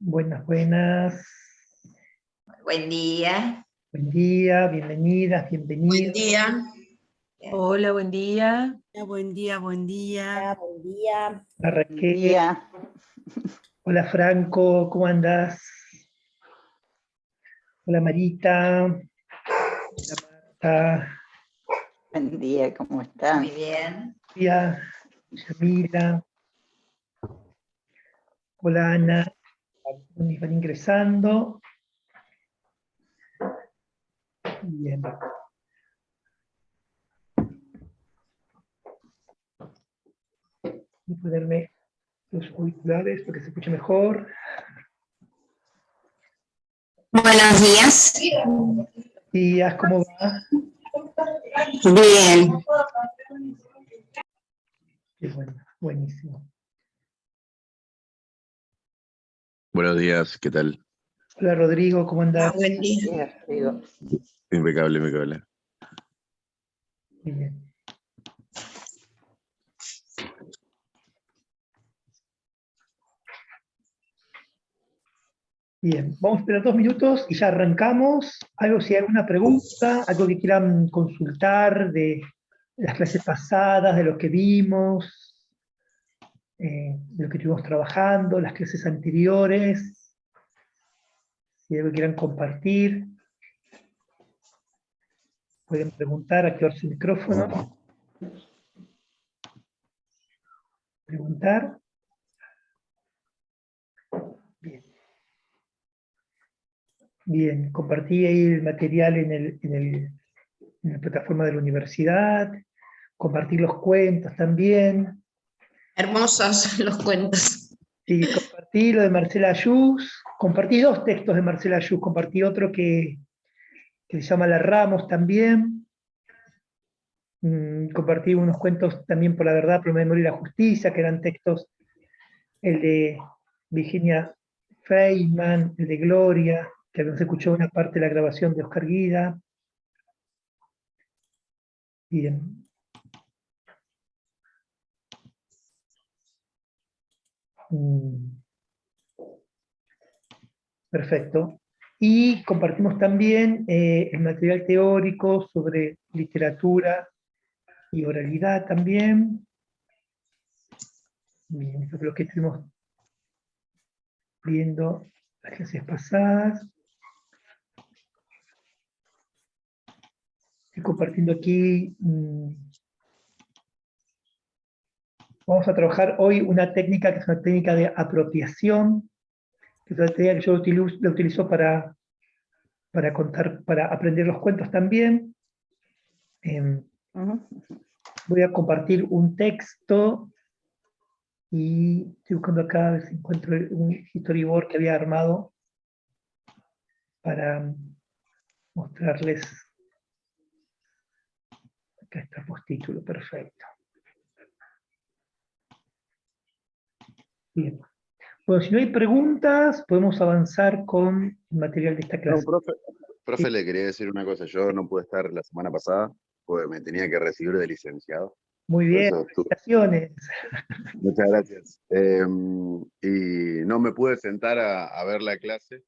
Buenas, buenas. Buen día. Buen día, bienvenidas, Buen bienvenidos. día. Hola, buen día. Buen día, buen día. Buen día. Hola Buen Raquel, día. hola Franco, ¿cómo andás? Hola Marita, hola Marta, Buen día, ¿cómo Muy están? bien. Tía, Yamila, hola Ana, algunos van ingresando. Bien. Voy a ponerme los auriculares para que se escuche mejor. Buenos días. Días, ¿cómo va? Bien. Qué bueno, buenísimo. Buenos días, ¿qué tal? Hola Rodrigo, ¿cómo andás? Buen día. Días, Rigo. Impecable, impecable. Bien. Bien, vamos a esperar 2 minutos y ya arrancamos. Algo, si hay alguna pregunta, algo que quieran consultar de las clases pasadas, de lo que vimos, de lo que estuvimos trabajando, las clases anteriores, si hay algo que quieran compartir, pueden preguntar, activar su micrófono, preguntar. Bien. Bien, compartí ahí el material en la plataforma de la universidad, compartí los cuentos también. Hermosos los cuentos. Sí, compartí lo de Marcela Ayús, compartí 2 textos de Marcela Ayús, compartí otro que se llama La Ramos también. Compartí unos cuentos también por la verdad, por la memoria y la justicia, que eran textos, el de Virginia Feynman, el de Gloria, que habíamos escuchado una parte de la grabación de Oscar Guida. Bien. Perfecto. Y compartimos también el material teórico sobre literatura y oralidad también. Bien, eso es lo que estuvimos viendo las clases pasadas. Estoy compartiendo aquí. Vamos a trabajar hoy una técnica que es una técnica de apropiación, que es una técnica que yo la utilizo contar, para aprender los cuentos también. Voy a compartir un texto y estoy buscando acá a ver si encuentro un storyboard que había armado para mostrarles. Acá está el postítulo, perfecto. Bien. Bueno, si no hay preguntas, podemos avanzar con el material de esta clase. No, profe, Sí. le quería decir una cosa. Yo no pude estar la semana pasada, porque me tenía que recibir de licenciado. Muy Por bien, eso felicitaciones. muchas gracias. Y no me pude sentar a ver la clase.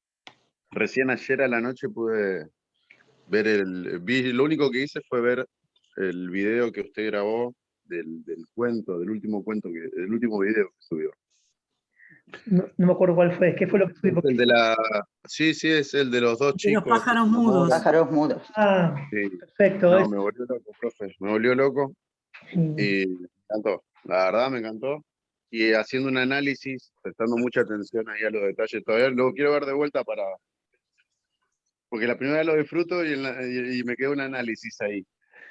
Recién ayer a la noche pude ver lo único que hice fue ver el video que usted grabó del cuento, del último video que subió. No me acuerdo cuál fue. ¿Qué fue lo que subimos? Es el de sí, es el de los 2 De chicos. los pájaros mudos. Pájaros mudos. Ah, Sí. perfecto. No, me volvió loco, profe. Me volvió loco Sí. y me encantó. La verdad me encantó. Y haciendo un análisis, prestando mucha atención ahí a los detalles todavía, lo quiero ver de vuelta porque la primera vez lo disfruto y me queda un análisis ahí.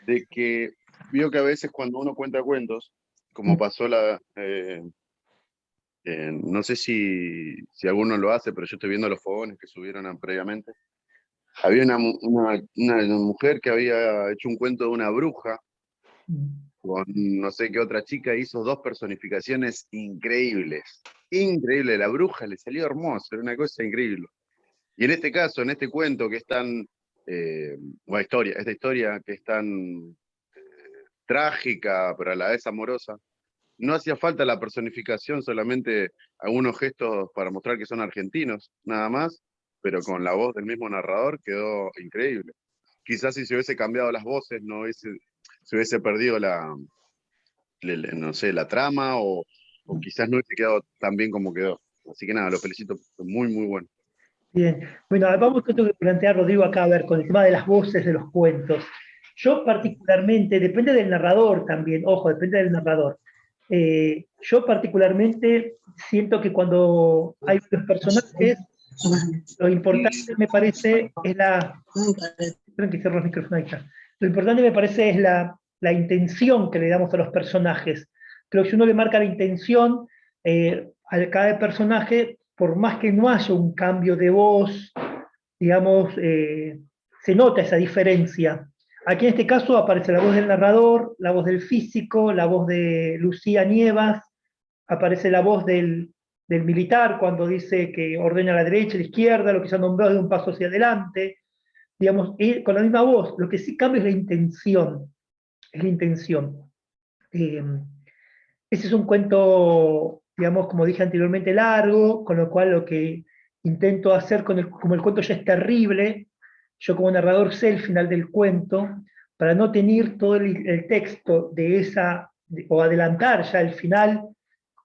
De que vio que a veces cuando uno cuenta cuentos, como pasó no sé si alguno lo hace, pero yo estoy viendo los fogones que subieron previamente. Había una mujer que había hecho un cuento de una bruja con no sé qué otra chica, hizo 2 personificaciones increíbles. Increíble, la bruja le salió hermoso, era una cosa increíble. Y en este caso, en este cuento que es tan, esta historia que es tan trágica, pero a la vez amorosa, no hacía falta la personificación, solamente algunos gestos para mostrar que son argentinos, nada más, pero con la voz del mismo narrador quedó increíble. Quizás si se hubiese cambiado las voces, se hubiese perdido no sé, la trama, o quizás no hubiese quedado tan bien como quedó. Así que nada, lo felicito, muy, muy bueno. Bien, bueno, vamos a esto que plantea Rodrigo acá, a ver, con el tema de las voces de los cuentos. Yo particularmente, depende del narrador también, ojo, depende del narrador. Yo particularmente siento que cuando hay unos personajes, lo importante me parece es la... Esperen que cierro el micrófono, ahí está. Lo importante me parece es la intención que le damos a los personajes. Creo que si uno le marca la intención a cada personaje, por más que no haya un cambio de voz, digamos, se nota esa diferencia. Aquí en este caso aparece la voz del narrador, la voz del físico, la voz de Lucía Nievas, aparece la voz del militar cuando dice que ordena a la derecha, a la izquierda, lo que se ha nombrado de un paso hacia adelante, digamos, y con la misma voz. Lo que sí cambia es la intención. Es la intención. Ese es un cuento, digamos, como dije anteriormente, largo, con lo cual lo que intento hacer, como el cuento ya es terrible, yo como narrador sé el final del cuento, para no tener todo el texto o adelantar ya el final,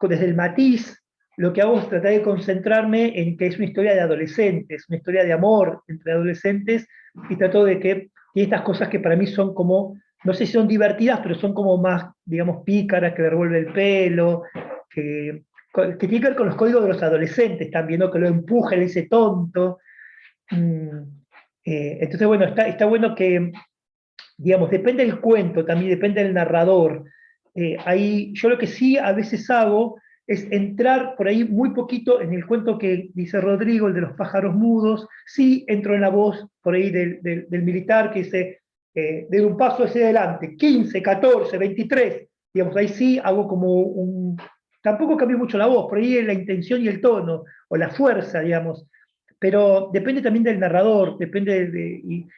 desde el matiz, lo que hago es tratar de concentrarme en que es una historia de adolescentes, una historia de amor entre adolescentes, y trato de que tiene estas cosas que para mí son como, no sé si son divertidas, pero son como más, digamos, pícaras, que le revuelve el pelo, que tiene que ver con los códigos de los adolescentes también, ¿no? Que lo empuja, le dice tonto. Entonces, bueno, está bueno que, digamos, depende del cuento, también depende del narrador. Ahí, yo lo que sí a veces hago es entrar por ahí muy poquito en el cuento que dice Rodrigo, el de los pájaros mudos, sí entro en la voz por ahí del militar que dice, de un paso hacia adelante, 15, 14, 23, digamos, ahí sí hago como tampoco cambio mucho la voz, por ahí es la intención y el tono, o la fuerza, digamos, pero depende también del narrador, y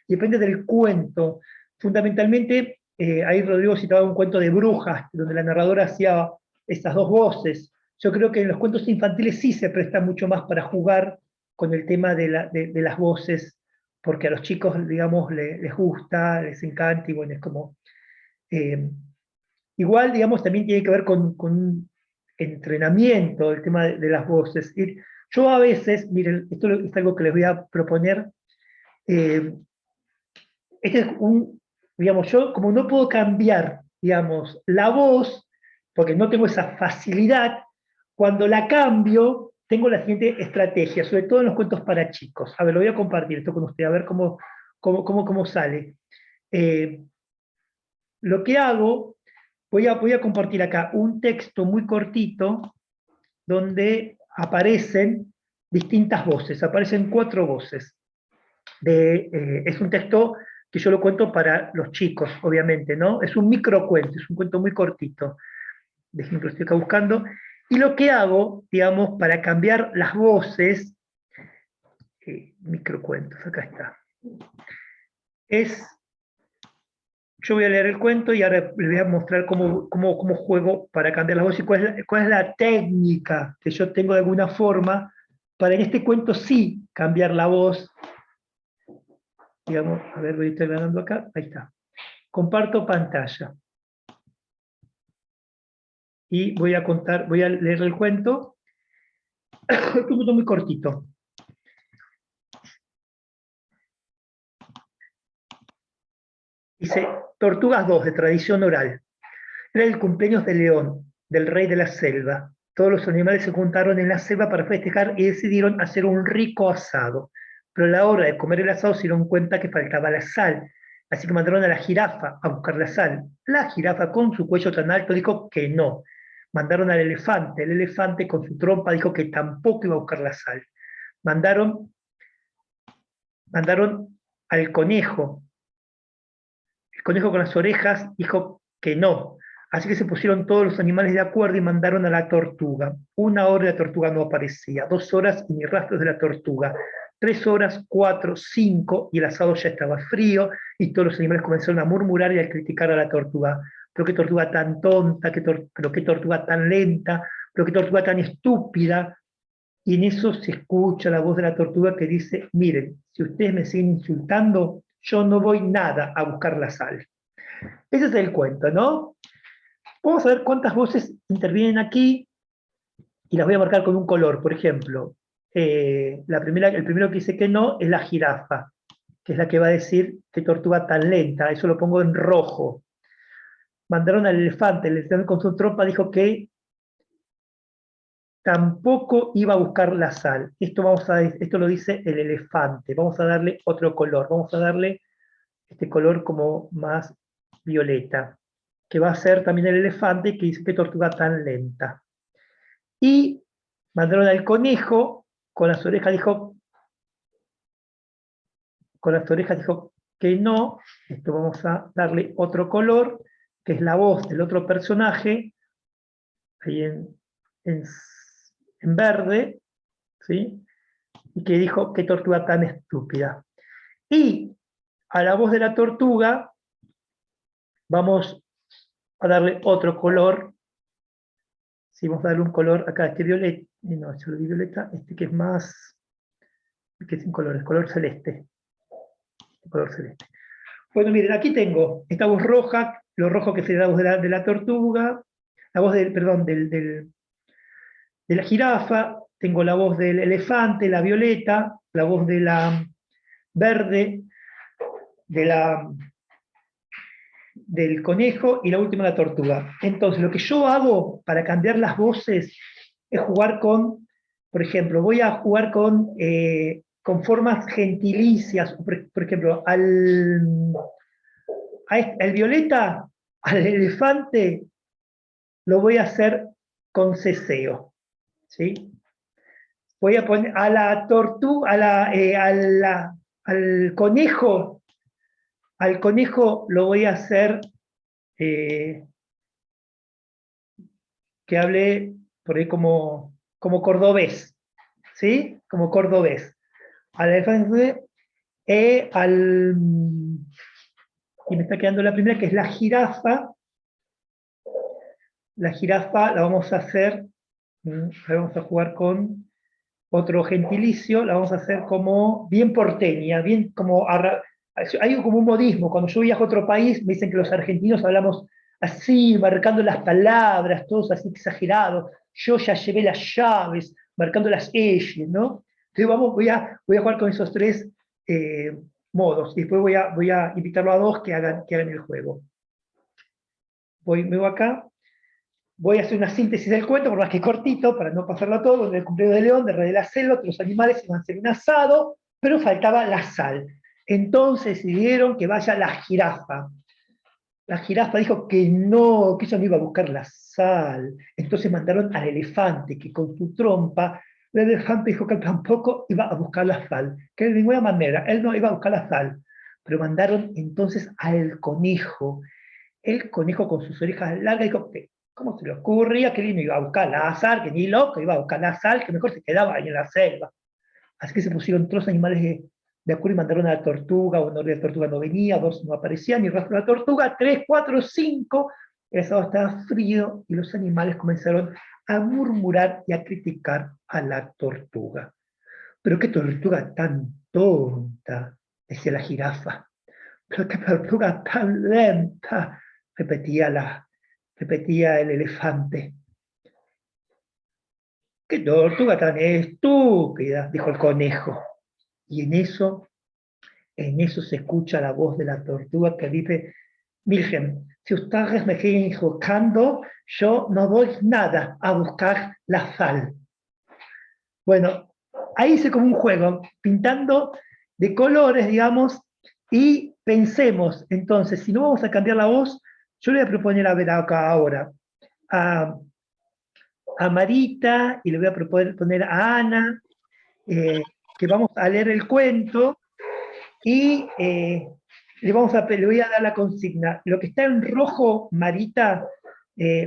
depende del cuento. Fundamentalmente, ahí Rodrigo citaba un cuento de brujas, donde la narradora hacía estas dos voces. Yo creo que en los cuentos infantiles sí se presta mucho más para jugar con el tema de las voces, porque a los chicos, digamos, les gusta, les encanta, y bueno, es como... igual, digamos, también tiene que ver con un entrenamiento, el tema de las voces. Yo a veces, miren, esto es algo que les voy a proponer, este es digamos, yo como no puedo cambiar, digamos, la voz, porque no tengo esa facilidad, cuando la cambio, tengo la siguiente estrategia, sobre todo en los cuentos para chicos. A ver, lo voy a compartir esto con usted, a ver cómo sale. Lo que hago, voy a compartir acá un texto muy cortito, donde aparecen distintas voces, aparecen 4 voces. Es un texto que yo lo cuento para los chicos, obviamente, ¿no? Es un microcuento, es un cuento muy cortito. De ejemplo, estoy acá buscando. Y lo que hago, digamos, para cambiar las voces, microcuentos, acá está, yo voy a leer el cuento y ahora les voy a mostrar cómo juego para cambiar las voces y cuál es la técnica que yo tengo de alguna forma para en este cuento sí cambiar la voz. Digamos, a ver, voy a estar ganando acá, ahí está. Comparto pantalla. Y voy a leer el cuento. Es un cuento muy cortito. Dice, Tortugas 2, de tradición oral. Era el cumpleaños de León, del rey de la selva. Todos los animales se juntaron en la selva para festejar y decidieron hacer un rico asado. Pero a la hora de comer el asado se dieron cuenta que faltaba la sal. Así que mandaron a la jirafa a buscar la sal. La jirafa, con su cuello tan alto, dijo que no. Mandaron al elefante. El elefante, con su trompa, dijo que tampoco iba a buscar la sal. Mandaron al conejo. El conejo, con las orejas, dijo que no. Así que se pusieron todos los animales de acuerdo y mandaron a la tortuga. 1 hora la tortuga no aparecía, 2 horas y ni rastros de la tortuga. 3 horas, 4, 5, y el asado ya estaba frío, y todos los animales comenzaron a murmurar y a criticar a la tortuga. Pero qué tortuga tan tonta, pero qué tortuga tan lenta, pero qué tortuga tan estúpida. Y en eso se escucha la voz de la tortuga que dice, miren, si ustedes me siguen insultando, yo no voy nada a buscar la sal. Ese es el cuento, ¿no? Vamos a ver cuántas voces intervienen aquí, y las voy a marcar con un color. Por ejemplo, el primero que dice que no es la jirafa, que es la que va a decir qué tortuga tan lenta, eso lo pongo en rojo. Mandaron al elefante, el elefante con su trompa dijo que tampoco iba a buscar la sal. Esto lo dice el elefante. Vamos a darle otro color. Vamos a darle este color como más violeta, que va a ser también el elefante, que dice qué tortuga tan lenta. Y mandaron al conejo, con las orejas dijo que no. Esto vamos a darle otro color, que es la voz del otro personaje, ahí en verde, ¿sí? Y que dijo, qué tortuga tan estúpida. Y a la voz de la tortuga vamos a darle otro color. Sí, vamos a darle un color acá, este violeta, no, yo lo di violeta, este que es más, que es sin colores, color celeste. Color celeste. Bueno, miren, aquí tengo esta voz roja, lo rojo que sería la voz de la tortuga, la voz de la jirafa, tengo la voz del elefante, la violeta, la voz de la verde, del conejo, y la última la tortuga. Entonces, lo que yo hago para cambiar las voces es jugar con, por ejemplo, voy a jugar con formas gentilicias. Por ejemplo, al violeta, al elefante, lo voy a hacer con ceseo, ¿sí? Voy a poner a la tortuga, al conejo lo voy a hacer que hable por ahí como cordobés, ¿sí? Como cordobés. Al elefante, y me está quedando la primera, que es la jirafa. La jirafa la vamos a hacer, vamos a jugar con otro gentilicio, la vamos a hacer como bien porteña, bien como... Hay como un modismo, cuando yo viajo a otro país, me dicen que los argentinos hablamos así, marcando las palabras, todos así exagerados. Yo ya llevé las llaves, marcando las ejes, ¿no? Entonces voy a jugar con esos tres modos, y después voy a invitarlo a dos que hagan el juego. Me voy acá, voy a hacer una síntesis del cuento, por más que cortito, para no pasarlo todo. En el cumpleaños de León, de Rey de la Selva, que los animales iban a hacer un asado, pero faltaba la sal. Entonces decidieron que vaya la jirafa. La jirafa dijo que no, que ella no iba a buscar la sal. Entonces mandaron al elefante, que con su trompa, el elefante dijo que tampoco iba a buscar la sal, que de ninguna manera, él no iba a buscar la sal. Pero mandaron entonces al conejo. El conejo con sus orejas largas dijo, ¿cómo se le ocurría que él no iba a buscar la sal, que ni loco iba a buscar la sal, que mejor se quedaba ahí en la selva? Así que se pusieron todos los animales de acuerdo y mandaron a la tortuga. Bueno, la tortuga no venía, 2 no aparecían, y el rastro de la tortuga, 3, 4, 5, el sábado estaba frío, y los animales comenzaron a murmurar y a criticar a la tortuga. Pero qué tortuga tan tonta, decía la jirafa. Pero qué tortuga tan lenta, repetía el elefante. ¡Qué tortuga tan estúpida!, dijo el conejo. Y en eso se escucha la voz de la tortuga que dice, miren, si ustedes me siguen insultando, yo no voy nada a buscar la sal. Bueno, ahí hice como un juego, pintando de colores, digamos, y pensemos, entonces, si no vamos a cambiar la voz, yo le voy a proponer a ver acá ahora a Marita, y le voy a proponer a Ana, que vamos a leer el cuento, y le voy a dar la consigna. Lo que está en rojo, Marita,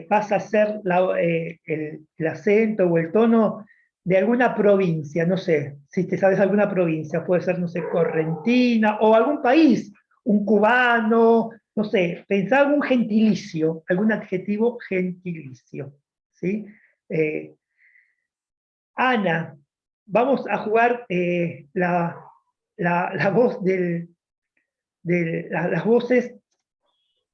pasa a ser el acento o el tono de alguna provincia, no sé, si te sabes alguna provincia, puede ser, no sé, Correntina, o algún país, un cubano, no sé, pensá algún gentilicio, algún adjetivo gentilicio, ¿sí? Eh, Ana, vamos a jugar la voz las voces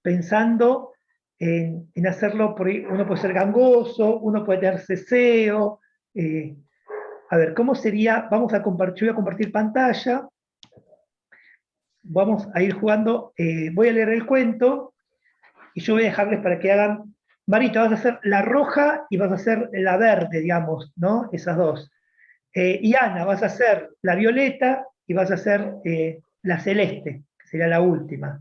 pensando en hacerlo, por ahí, uno puede ser gangoso, uno puede tener ceseo. A ver, ¿cómo sería? Vamos a compartir, yo voy a compartir pantalla, vamos a ir jugando, voy a leer el cuento y yo voy a dejarles para que hagan, Marita, vas a hacer la roja y vas a hacer la verde, digamos, ¿no? Esas dos. Y Ana, vas a hacer la violeta y vas a hacer la celeste, que sería la última.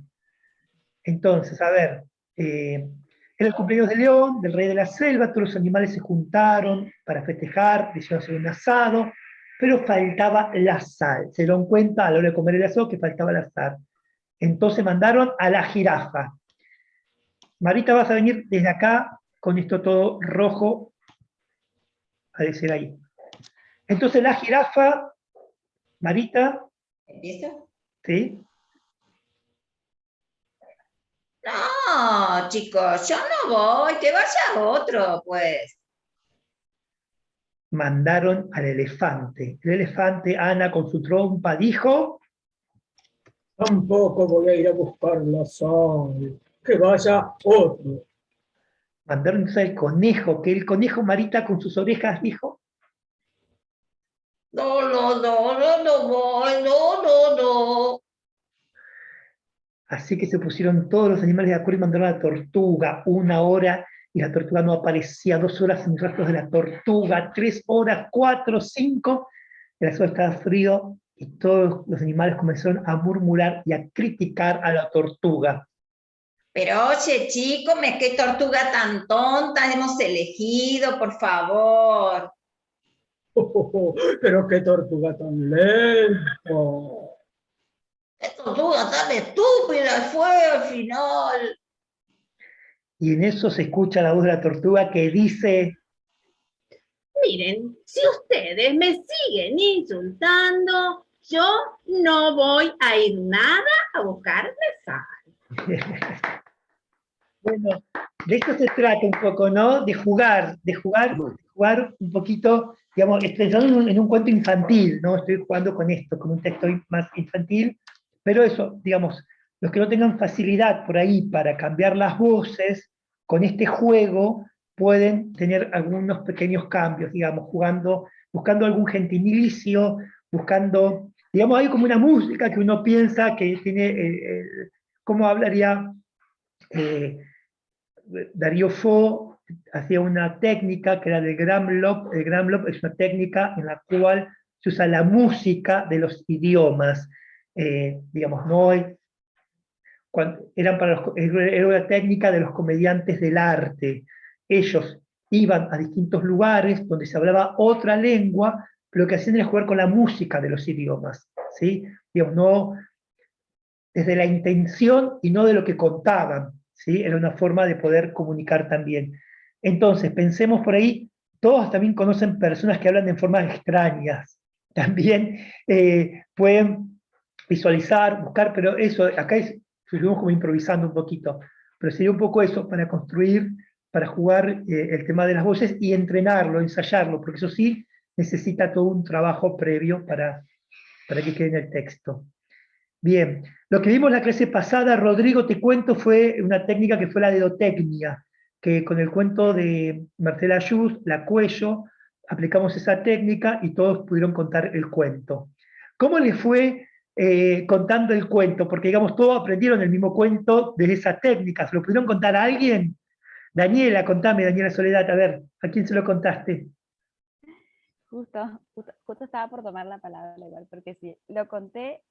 Entonces, a ver, era el cumpleaños de León, del rey de la selva, todos los animales se juntaron para festejar, hicieron hacer un asado, pero faltaba la sal. Se dieron cuenta a la hora de comer el asado que faltaba la sal. Entonces mandaron a la jirafa. Marita, vas a venir desde acá con esto todo rojo a decir ahí. Entonces la jirafa, Marita, ¿Empiezo? ¿sí? No, chicos, yo no voy, que vaya otro, pues. Mandaron al elefante. El elefante, Ana, con su trompa, dijo, Tampoco voy a ir a buscar la sal. Que vaya otro. mandaron entonces al conejo, que el conejo, Marita, con sus orejas, dijo, No, no, no, no, no voy, no, no, no. así que se pusieron todos los animales de acuerdo y mandaron a la tortuga, 1 hora, y la tortuga no aparecía, 2 horas sin rastros de la tortuga, 3 horas, 4, 5, el sol estaba frío, y todos los animales comenzaron a murmurar y a criticar a la tortuga. Pero oye, chicos, qué tortuga tan tonta hemos elegido, por favor. Pero qué tortuga tan lento. Qué tortuga tan estúpida fue al final. Y en eso se escucha la voz de la tortuga que dice, Miren, si ustedes me siguen insultando, yo no voy a ir nada a buscar sal. bueno, de esto se trata un poco, ¿no? De jugar un poquito, digamos, pensando en un cuento infantil, ¿no? Estoy jugando con esto, con un texto más infantil, pero eso, digamos, los que no tengan facilidad por ahí para cambiar las voces, con este juego pueden tener algunos pequeños cambios, digamos, jugando, buscando algún gentilicio, buscando, digamos, hay como una música que uno piensa que tiene, ¿cómo hablaría? Eh, Darío Fo hacía una técnica que era del Gramlob. El Gramlob es una técnica en la cual se usa la música de los idiomas. Digamos, no hay, era una técnica de los comediantes del arte. Ellos iban a distintos lugares donde se hablaba otra lengua, pero lo que hacían era jugar con la música de los idiomas. ¿Sí? Digamos, no desde la intención y no de lo que contaban. ¿Sí? Era una forma de poder comunicar también. Entonces, pensemos por ahí, todos también conocen personas que hablan de formas extrañas. También pueden visualizar, buscar, pero eso, acá estuvimos como improvisando un poquito, pero sería un poco eso para construir, para jugar el tema de las voces y entrenarlo, ensayarlo, porque eso sí necesita todo un trabajo previo para que quede en el texto. Bien, lo que vimos la clase pasada, Rodrigo, te cuento, fue una técnica que fue la dedotecnia, que con el cuento de Marcela Ayús, La Cuello, aplicamos esa técnica y todos pudieron contar el cuento. ¿Cómo les fue contando el cuento? Porque, digamos, todos aprendieron el mismo cuento de esa técnica. ¿Se lo pudieron contar a alguien? Daniela, contame, Daniela Soledad, a ver, ¿a quién se lo contaste? Justo estaba por tomar la palabra igual, porque sí, lo conté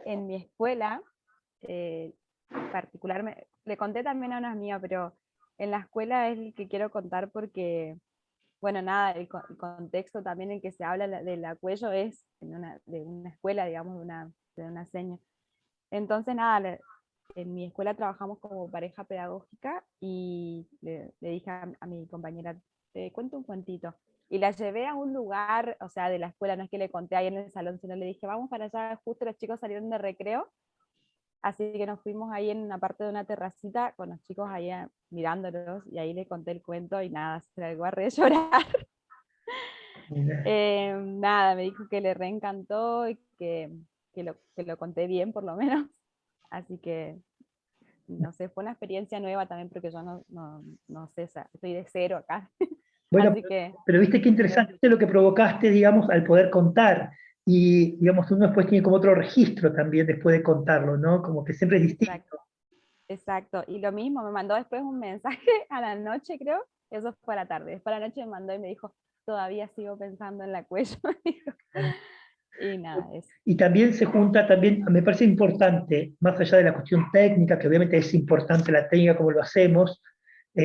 en mi escuela, particularmente, le conté también a unos míos, pero en la escuela es el que quiero contar porque, bueno, nada, el contexto también en que se habla del acuello es de una escuela, digamos, de una seña. Entonces, nada, en mi escuela trabajamos como pareja pedagógica y le dije a mi compañera te cuento un cuentito. Y la llevé a un lugar, o sea, de la escuela, no es que le conté ahí en el salón, sino le dije, vamos para allá, justo los chicos salieron de recreo, así que nos fuimos ahí en una parte de una terracita con los chicos ahí mirándolos, y ahí le conté el cuento y nada, se largó a re llorar. Nada, me dijo que le reencantó y que lo conté bien por lo menos, así que no sé, fue una experiencia nueva también porque yo no sé, estoy de cero acá. Bueno, Así que, pero viste qué interesante lo que provocaste, digamos, al poder contar. Y, digamos, uno después tiene como otro registro también después de contarlo, ¿no? Como que siempre es distinto. exacto. Y lo mismo, me mandó después un mensaje a la noche, creo. Eso fue a la tarde. Después a la noche me mandó y me dijo, todavía sigo pensando en la Cuello. Y nada, eso. Y también se junta, también me parece importante, más allá de la cuestión técnica, que obviamente es importante la técnica como lo hacemos,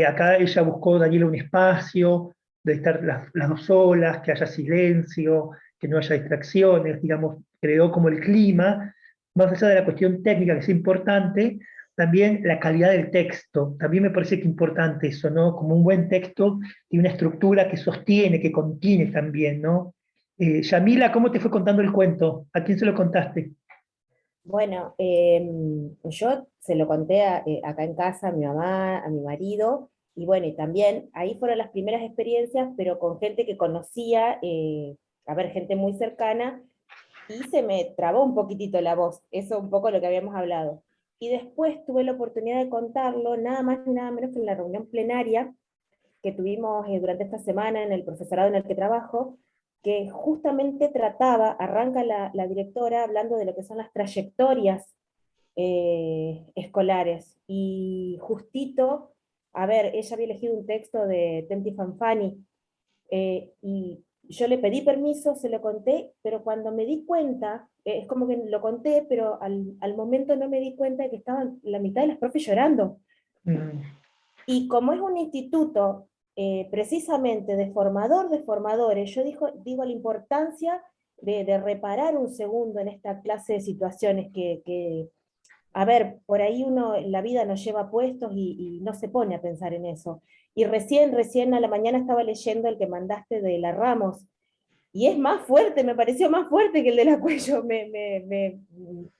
acá ella buscó, Daniela, un espacio de estar las dos solas, que haya silencio, que no haya distracciones, digamos, creó como el clima, más allá de la cuestión técnica que es importante, también la calidad del texto, también me parece que es importante eso, ¿no? Como un buen texto tiene una estructura que sostiene, que contiene también, ¿no? Yamila, ¿cómo te fue contando el cuento? ¿A quién se lo contaste? Bueno, yo se lo conté acá en casa a mi mamá, a mi marido, y bueno, y también ahí fueron las primeras experiencias, pero con gente que conocía, a ver, gente muy cercana, y se me trabó un poquitito la voz, eso un poco lo que habíamos hablado. Y después tuve la oportunidad de contarlo, nada más ni nada menos que en la reunión plenaria que tuvimos durante esta semana en el profesorado en el que trabajo, que justamente trataba, arranca la directora hablando de lo que son las trayectorias escolares, y justito, a ver, ella había elegido un texto de Tenti Fanfani, y yo le pedí permiso, se lo conté, pero cuando me di cuenta, es como que lo conté, pero al momento no me di cuenta de que estaban la mitad de las profes llorando. Y como es un instituto precisamente de formadores, yo digo la importancia de reparar un segundo en esta clase de situaciones que, a ver, por ahí uno en la vida nos lleva puestos y no se pone a pensar en eso. Y recién a la mañana estaba leyendo el que mandaste de la Ramos, y es más fuerte, me pareció más fuerte que el de la Cuello,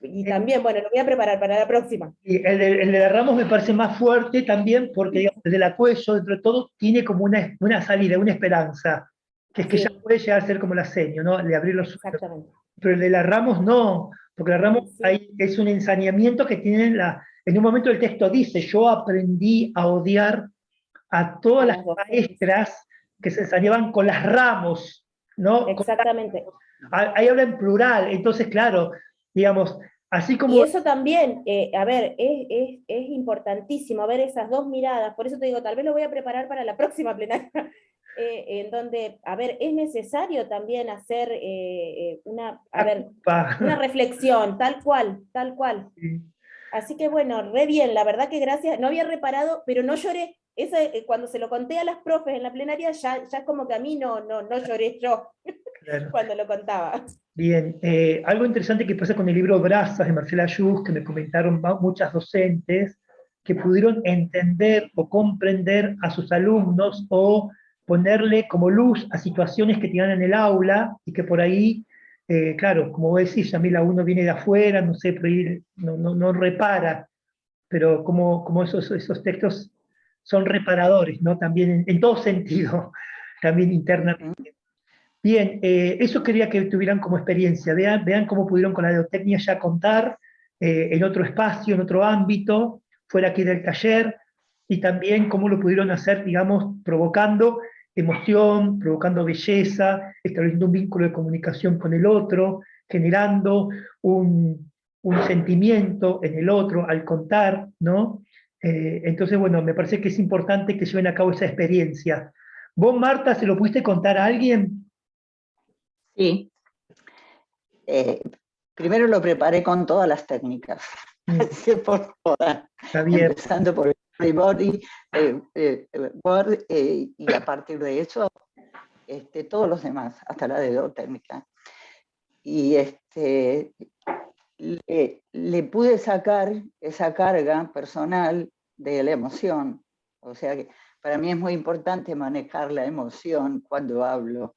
y también, bueno, lo voy a preparar para la próxima. Y el de la Ramos me parece más fuerte también porque, digamos, el de la Cuello, dentro de todo, tiene como una salida, una esperanza, que es que Sí. ya puede llegar a ser como la seño, ¿no? De abrir los ojos. Exactamente. Pero el de la Ramos no, porque la Ramos Sí. ahí es un ensañamiento que tiene en un momento el texto dice, yo aprendí a odiar a todas las maestras que se ensañaban con las Ramos, ¿no? Exactamente. Ahí habla en plural, entonces, claro, digamos, así como... Y eso también, a ver, es importantísimo ver esas dos miradas, por eso te digo, tal vez lo voy a preparar para la próxima plenaria, en donde, a ver, es necesario también hacer una reflexión, tal cual. Sí. Así que bueno, re bien, la verdad que gracias, no había reparado, pero no lloré. Eso, cuando se lo conté a las profes en la plenaria, ya es como que a mí no lloré yo, claro, cuando lo contaba. Bien, algo interesante que pasa con el libro Brazas de Marcela Yus, que me comentaron muchas docentes, que pudieron entender o comprender a sus alumnos o ponerle como luz a situaciones que tenían en el aula y que por ahí, claro, como vos decís, Yamila, uno viene de afuera, no sé, por ahí no repara, pero como esos textos son reparadores, ¿no? También en todo sentido, también internamente. Bien, eso quería que tuvieran como experiencia, vean cómo pudieron con la Deotecnia ya contar en otro espacio, en otro ámbito, fuera aquí del taller, y también cómo lo pudieron hacer, digamos, provocando emoción, provocando belleza, estableciendo un vínculo de comunicación con el otro, generando un sentimiento en el otro al contar, ¿no? Entonces, bueno, me parece que es importante que lleven a cabo esa experiencia. ¿Vos, Marta, se lo pudiste contar a alguien? Sí. Primero lo preparé con todas las técnicas, así por todas, empezando por el storyboard, Word, y a partir de eso todos los demás, hasta la Deotécnica. Y le pude sacar esa carga personal de la emoción, o sea que para mí es muy importante manejar la emoción cuando hablo.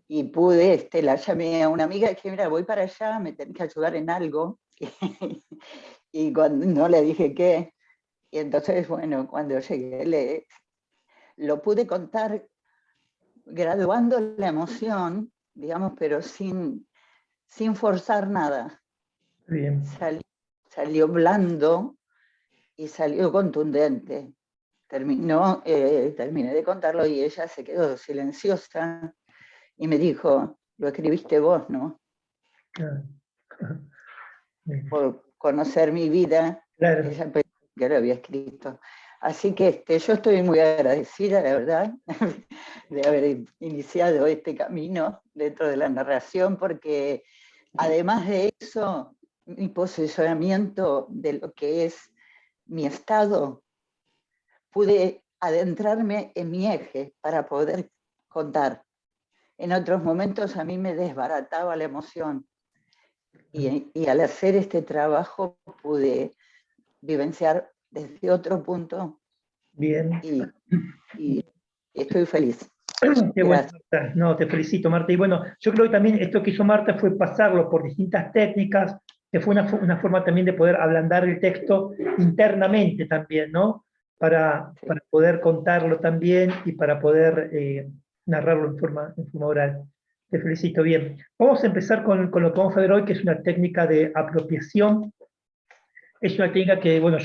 Y pude, la llamé a una amiga y dije, mira, voy para allá, me tenés que ayudar en algo. Y cuando no le dije qué, y entonces, bueno, cuando llegué, lo pude contar graduando la emoción, digamos, pero sin forzar nada. Bien. Salió blando y salió contundente. Terminé de contarlo y ella se quedó silenciosa y me dijo, lo escribiste vos, ¿no? Claro. Por conocer mi vida, claro. ella pensó que lo había escrito. Así que yo estoy muy agradecida, la verdad, de haber iniciado este camino dentro de la narración, porque además de eso, mi posicionamiento de lo que es mi estado, pude adentrarme en mi eje para poder contar. En otros momentos a mí me desbarataba la emoción. Y al hacer este trabajo pude vivenciar desde otro punto. Bien. Y estoy feliz. Qué bueno, Marta. No, te felicito, Marta. Y bueno, yo creo que también esto que hizo Marta fue pasarlo por distintas técnicas, que fue una forma también de poder ablandar el texto internamente también, ¿no? Para poder contarlo también y para poder narrarlo en forma oral. Te felicito, bien. Vamos a empezar con lo que vamos a ver hoy, que es una técnica de apropiación. Es una técnica que, bueno,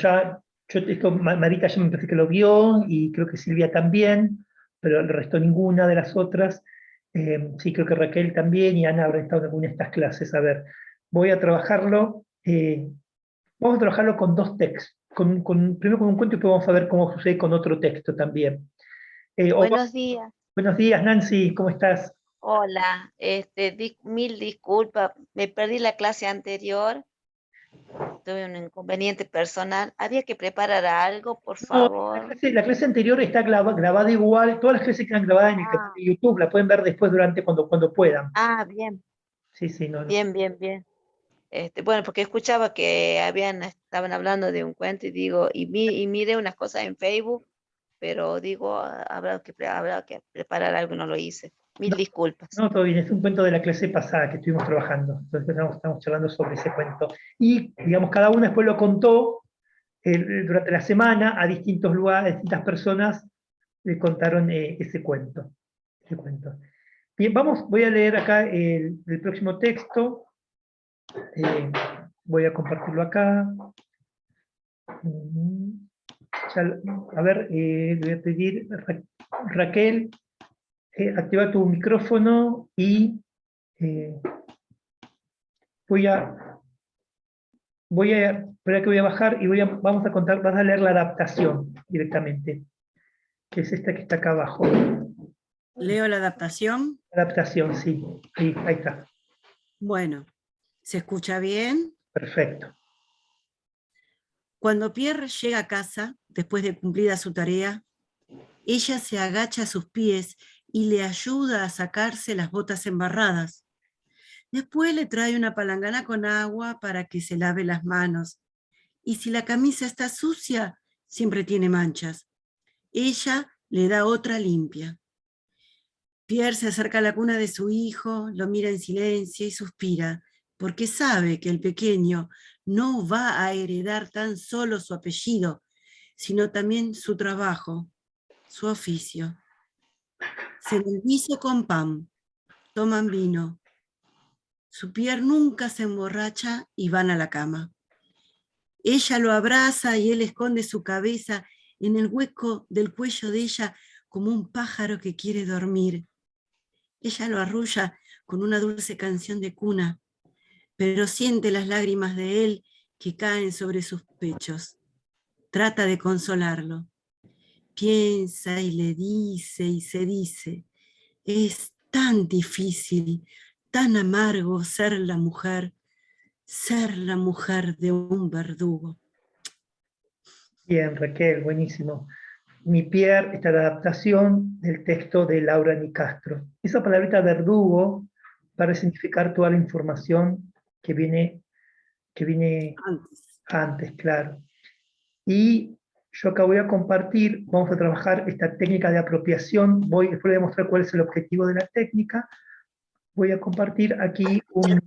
Marita ya me parece que lo vio, y creo que Silvia también, pero el resto ninguna de las otras. Sí, creo que Raquel también, y Ana habrá estado en alguna de estas clases. A ver, voy a trabajarlo, vamos a trabajarlo con dos textos, primero con un cuento y después vamos a ver cómo sucede con otro texto también. Buenos días. Buenos días, Nancy, ¿cómo estás? Hola, mil disculpas, me perdí la clase anterior, tuve un inconveniente personal. ¿Había que preparar algo, por favor? La clase anterior está grabada igual, todas las clases quedan grabadas en el canal de YouTube, la pueden ver después cuando puedan. Ah, bien. Sí, no. Bien. Bueno, porque escuchaba que estaban hablando de un cuento y digo, y miré unas cosas en Facebook, pero digo, habrá que preparar algo y no lo hice. Mil disculpas. No, todo bien, es un cuento de la clase pasada que estuvimos trabajando, entonces estamos charlando sobre ese cuento. Y, digamos, cada uno después lo contó durante la semana a distintos lugares, a distintas personas le contaron ese cuento. Bien, voy a leer acá el próximo texto. Voy a compartirlo acá. A ver, le voy a pedir, Raquel, activa tu micrófono y voy a esperar que voy a bajar y vamos a contar, vas a leer la adaptación directamente, que es esta que está acá abajo. ¿Leo la adaptación? Adaptación, sí. Ahí está. Bueno, ¿se escucha bien? Perfecto. Cuando Pierre llega a casa, después de cumplida su tarea, ella se agacha a sus pies y le ayuda a sacarse las botas embarradas. Después le trae una palangana con agua para que se lave las manos. Y si la camisa está sucia, siempre tiene manchas. Ella le da otra limpia. Pierre se acerca a la cuna de su hijo, lo mira en silencio y suspira, porque sabe que el pequeño no va a heredar tan solo su apellido, sino también su trabajo, su oficio. Se el guiso con pan, toman vino. Su Pierre nunca se emborracha y van a la cama. Ella lo abraza y él esconde su cabeza en el hueco del cuello de ella como un pájaro que quiere dormir. Ella lo arrulla con una dulce canción de cuna, pero siente las lágrimas de él que caen sobre sus pechos. Trata de consolarlo. Piensa y le dice y se dice, es tan difícil, tan amargo ser la mujer de un verdugo. Bien, Raquel, buenísimo. Mi Pierre, esta es la adaptación del texto de Laura Nicastro. Esa palabrita verdugo para significar toda la información que viene antes, claro. Y yo acá voy a compartir, vamos a trabajar esta técnica de apropiación, después voy a mostrar cuál es el objetivo de la técnica. Voy a compartir aquí un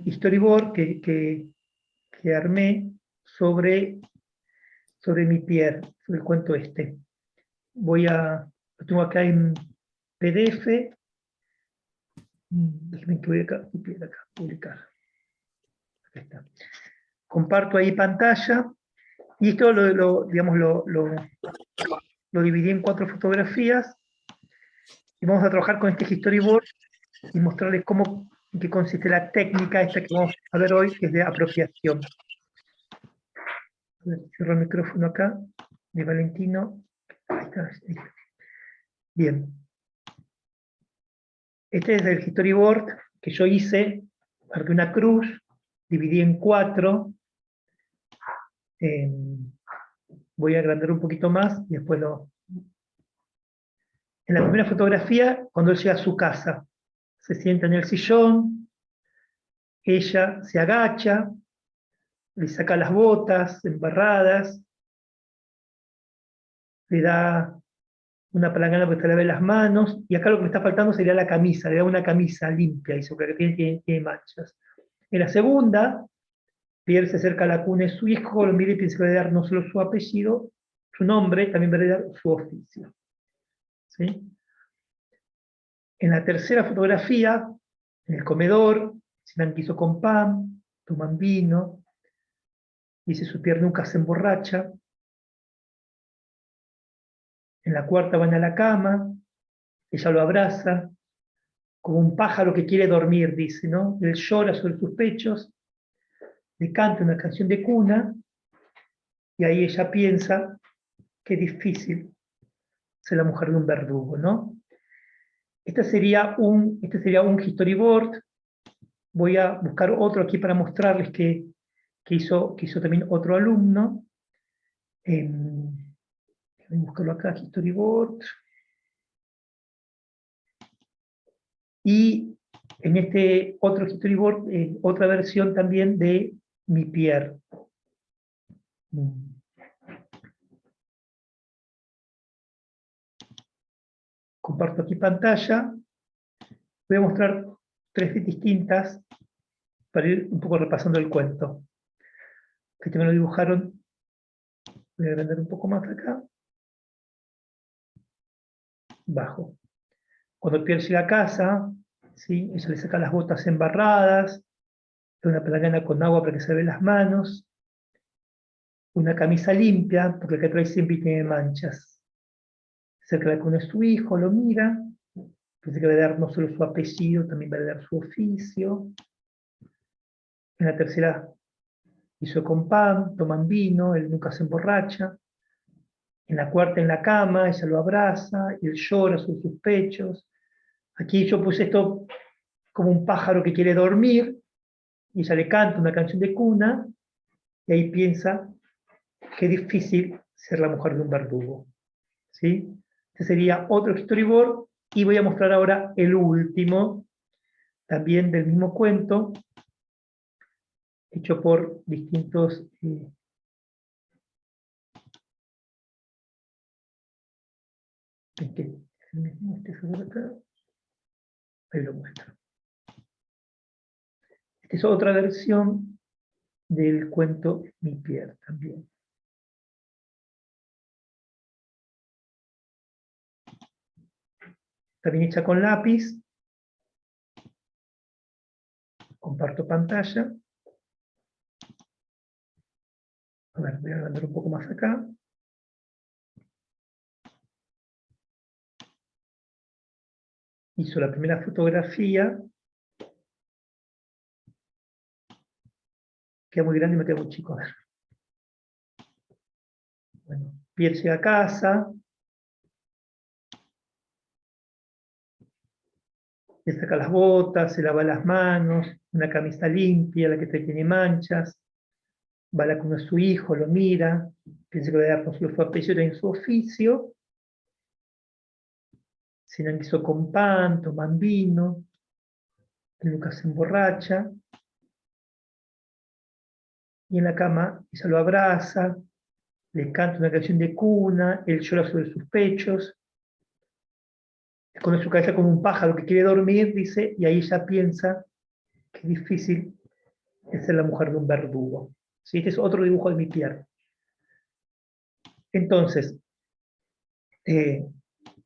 storyboard que armé sobre mi Pierre, sobre el cuento este. Lo tengo acá en PDF. Déjenme que voy acá, publicar. Acá está. Comparto ahí pantalla, y esto lo dividí en 4 fotografías, y vamos a trabajar con este storyboard y mostrarles en qué consiste la técnica esta que vamos a ver hoy, que es de apropiación. Cierro el micrófono acá, de Valentino. Ahí está. Bien. Este es el storyboard que yo hice, marqué una cruz, dividí en 4. Voy a agrandar un poquito más y después En la primera fotografía, cuando él llega a su casa, se sienta en el sillón, ella se agacha, le saca las botas embarradas, le da una palangana para que se lave las manos, y acá lo que me está faltando sería la camisa, le da una camisa limpia, y que tiene manchas. En la segunda, Pierre se acerca a la cuna de su hijo, lo mira y piensa que va a dar no solo su apellido, su nombre, también va a dar su oficio. ¿Sí? En la tercera fotografía, en el comedor, cenan guiso con pan, toman vino, dice su Pierre nunca se emborracha. En la cuarta van a la cama, ella lo abraza, como un pájaro que quiere dormir, dice, ¿no? Él llora sobre sus pechos, le canta una canción de cuna, y ahí ella piensa que es difícil ser la mujer de un verdugo, ¿no? Este sería un storyboard. Voy a buscar otro aquí para mostrarles que hizo también otro alumno. Voy a buscarlo acá, storyboard. Y en este otro storyboard, otra versión también de mi Pierre. Comparto aquí pantalla. Voy a mostrar 3 distintas para ir un poco repasando el cuento. Este me lo dibujaron. Voy a agrandar un poco más acá. Bajo. Cuando Pierre llega a casa, ¿sí? Ella le saca las botas embarradas, una palangana con agua para que se lave las manos, una camisa limpia, porque la que trae siempre tiene manchas. Cerca de la cuna de su hijo, lo mira, piensa que va a dar no solo su apellido, también va a dar su oficio. En la tercera, hizo con pan, toman vino, él nunca se emborracha. En la cuarta, en la cama, ella lo abraza, y él llora sobre sus pechos. Aquí yo puse esto como un pájaro que quiere dormir, y ella le canta una canción de cuna, y ahí piensa que es difícil ser la mujer de un verdugo. ¿Sí? Este sería otro storyboard, y voy a mostrar ahora el último, también del mismo cuento, hecho por distintos... ahí lo muestro. Esta es otra versión del cuento Mi Pierre también. También hecha con lápiz. Comparto pantalla. A ver, voy a agrandar un poco más acá. Hizo la primera fotografía. Queda muy grande y me queda muy chico. A ver. Bueno, Pierre llega a casa. Le saca las botas, se lava las manos, una camisa limpia, la que tiene manchas. Va a la cuna de su hijo, lo mira, piensa que va a dar no solo su apellido en su oficio. Cenan guiso con pan, toman vino, él nunca se emborracha. y en la cama ella lo abraza, le canta una canción de cuna, él llora sobre sus pechos, esconde su cabeza como un pájaro que quiere dormir, dice, y ahí ella piensa que es difícil es ser la mujer de un verdugo. ¿Sí? Este es otro dibujo de mi Pierre. Entonces,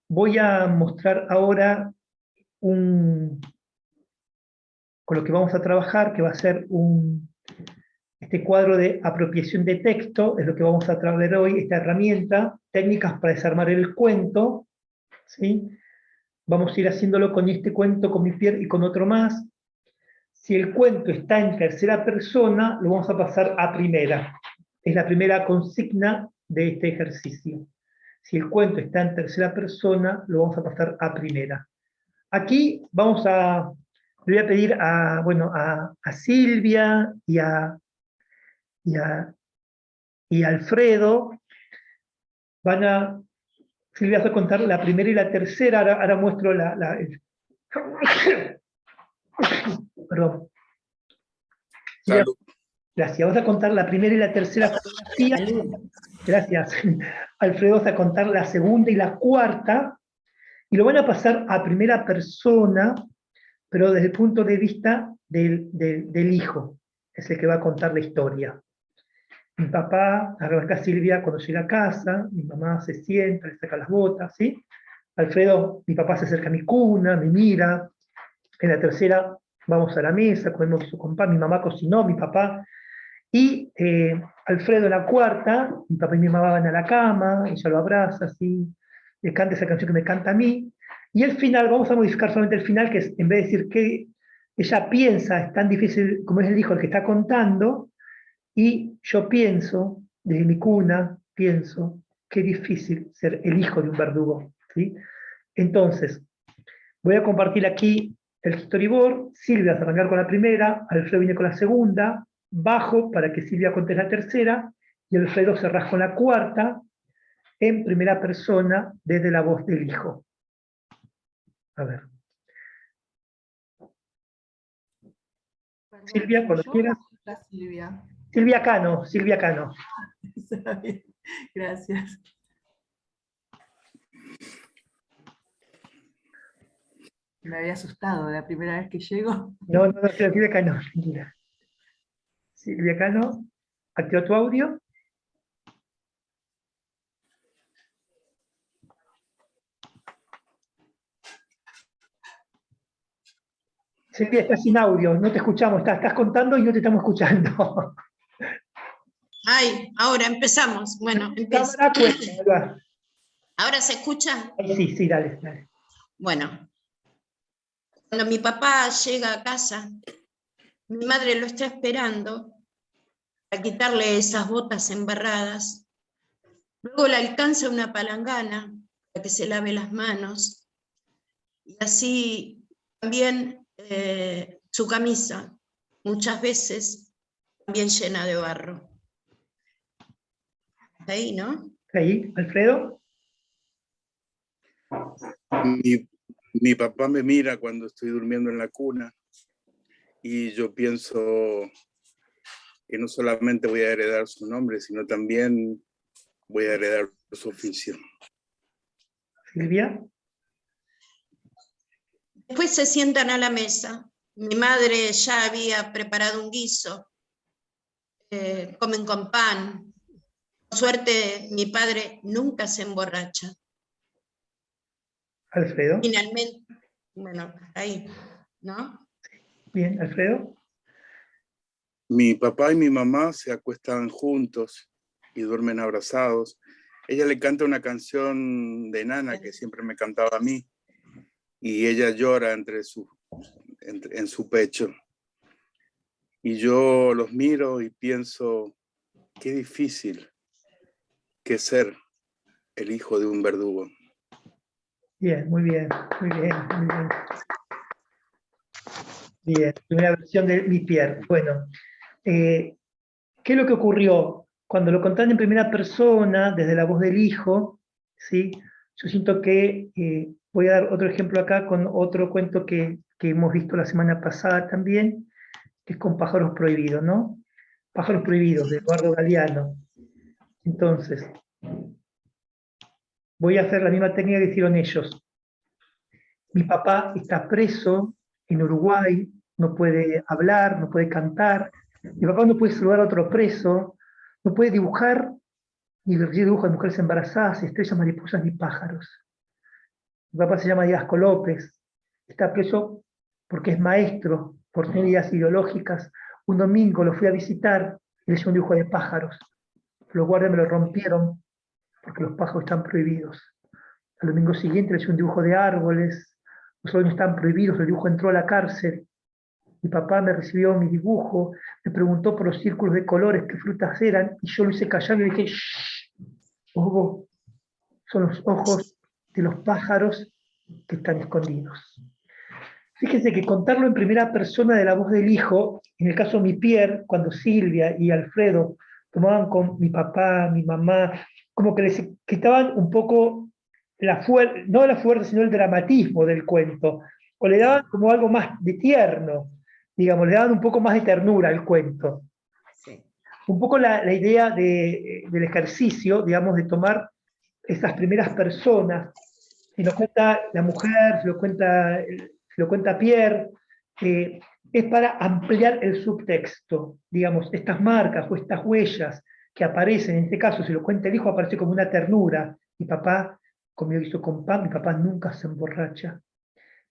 voy a mostrar ahora con lo que vamos a trabajar, que va a ser este cuadro de apropiación de texto, es lo que vamos a traer hoy, esta herramienta, técnicas para desarmar el cuento, ¿sí? Vamos a ir haciéndolo con este cuento, con mi Pierre y con otro más. Si el cuento está en tercera persona, lo vamos a pasar a primera. Es la primera consigna de este ejercicio. Si el cuento está en tercera persona, lo vamos a pasar a primera. Aquí le voy a pedir a Silvia y a Alfredo, Silvia va a contar la primera y la tercera, ahora muestro perdón. Salud. Gracias, vas a contar la primera y la tercera fotografía. Gracias. Alfredo vas a contar la segunda y la cuarta, y lo van a pasar a primera persona, pero desde el punto de vista del hijo, es el que va a contar la historia. Mi papá arranca a Silvia cuando llega a casa, mi mamá se sienta, le saca las botas, ¿sí? Alfredo, mi papá se acerca a mi cuna, me mira. En la tercera vamos a la mesa, comemos su compa, mi mamá cocinó, mi papá. Y Alfredo en la cuarta, mi papá y mi mamá van a la cama, ella lo abraza, así, le canta esa canción que me canta a mí. Y el final, vamos a modificar solamente el final, que es, en vez de decir que ella piensa, es tan difícil como es el hijo el que está contando, y yo pienso, desde mi cuna, pienso, qué difícil ser el hijo de un verdugo, ¿sí? Entonces, voy a compartir aquí el storyboard. Silvia va a arrancar con la primera, Alfredo viene con la segunda, bajo para que Silvia cuente la tercera, y Alfredo cerrás con la cuarta, en primera persona, desde la voz del hijo. A ver. Perdón, Silvia, cuando quieras. Silvia. Silvia Cano, Silvia Cano. Gracias. Me había asustado la primera vez que llego. No, Silvia Cano. Silvia Cano, activa tu audio. Silvia, estás sin audio, no te escuchamos, estás contando y no te estamos escuchando. Ay, ahora empezamos. Bueno, empiezo. ¿Ahora se escucha? Sí, dale. Bueno, cuando mi papá llega a casa, mi madre lo está esperando para quitarle esas botas embarradas. Luego le alcanza una palangana para que se lave las manos. Y así también su camisa, muchas veces también llena de barro. Ahí, ¿no? Ahí, Alfredo. Mi papá me mira cuando estoy durmiendo en la cuna y yo pienso que no solamente voy a heredar su nombre, sino también voy a heredar su oficio. Silvia. Después se sientan a la mesa. Mi madre ya había preparado un guiso. Comen con pan. Por suerte, mi padre nunca se emborracha. Alfredo. Finalmente, bueno, ahí, ¿no? Bien, Alfredo. Mi papá y mi mamá se acuestan juntos y duermen abrazados. Ella le canta una canción de Nana que siempre me cantaba a mí y ella llora en su pecho. Y yo los miro y pienso, qué difícil que ser el hijo de un verdugo. Bien, muy bien. Bien, primera versión de mi Pierre. Bueno, ¿qué es lo que ocurrió? Cuando lo contaron en primera persona, desde la voz del hijo, ¿sí? Yo siento que voy a dar otro ejemplo acá con otro cuento que hemos visto la semana pasada también, que es con pájaros prohibidos, ¿no? Pájaros Prohibidos, de Eduardo Galeano. Entonces, voy a hacer la misma técnica que hicieron ellos. Mi papá está preso en Uruguay, no puede hablar, no puede cantar. Mi papá no puede saludar a otro preso, no puede dibujar, ni dibujo de mujeres embarazadas, estrellas, mariposas ni pájaros. Mi papá se llama Diasco López, está preso porque es maestro, por tener ideas ideológicas. Un domingo lo fui a visitar y le hice un dibujo de pájaros. Los guardias me lo rompieron porque los pájaros están prohibidos. Al domingo siguiente le hice un dibujo de árboles. Los árboles están prohibidos, el dibujo entró a la cárcel. Mi papá me recibió mi dibujo, me preguntó por los círculos de colores, qué frutas eran, y yo lo hice callar y le dije, shh, ojo, son los ojos de los pájaros que están escondidos. Fíjense que contarlo en primera persona de la voz del hijo, en el caso de mi Pierre, cuando Silvia y Alfredo tomaban con mi papá, mi mamá, como que les quitaban un poco no la fuerza, sino el dramatismo del cuento, o le daban como algo más de tierno, digamos, le daban un poco más de ternura al cuento. Sí. Un poco la idea del ejercicio, digamos, de tomar esas primeras personas, si lo cuenta la mujer, si lo cuenta Pierre, es para ampliar el subtexto, digamos, estas marcas o estas huellas que aparecen, en este caso, si lo cuenta el hijo, aparece como una ternura. Mi papá comió guiso con pan, mi papá nunca se emborracha.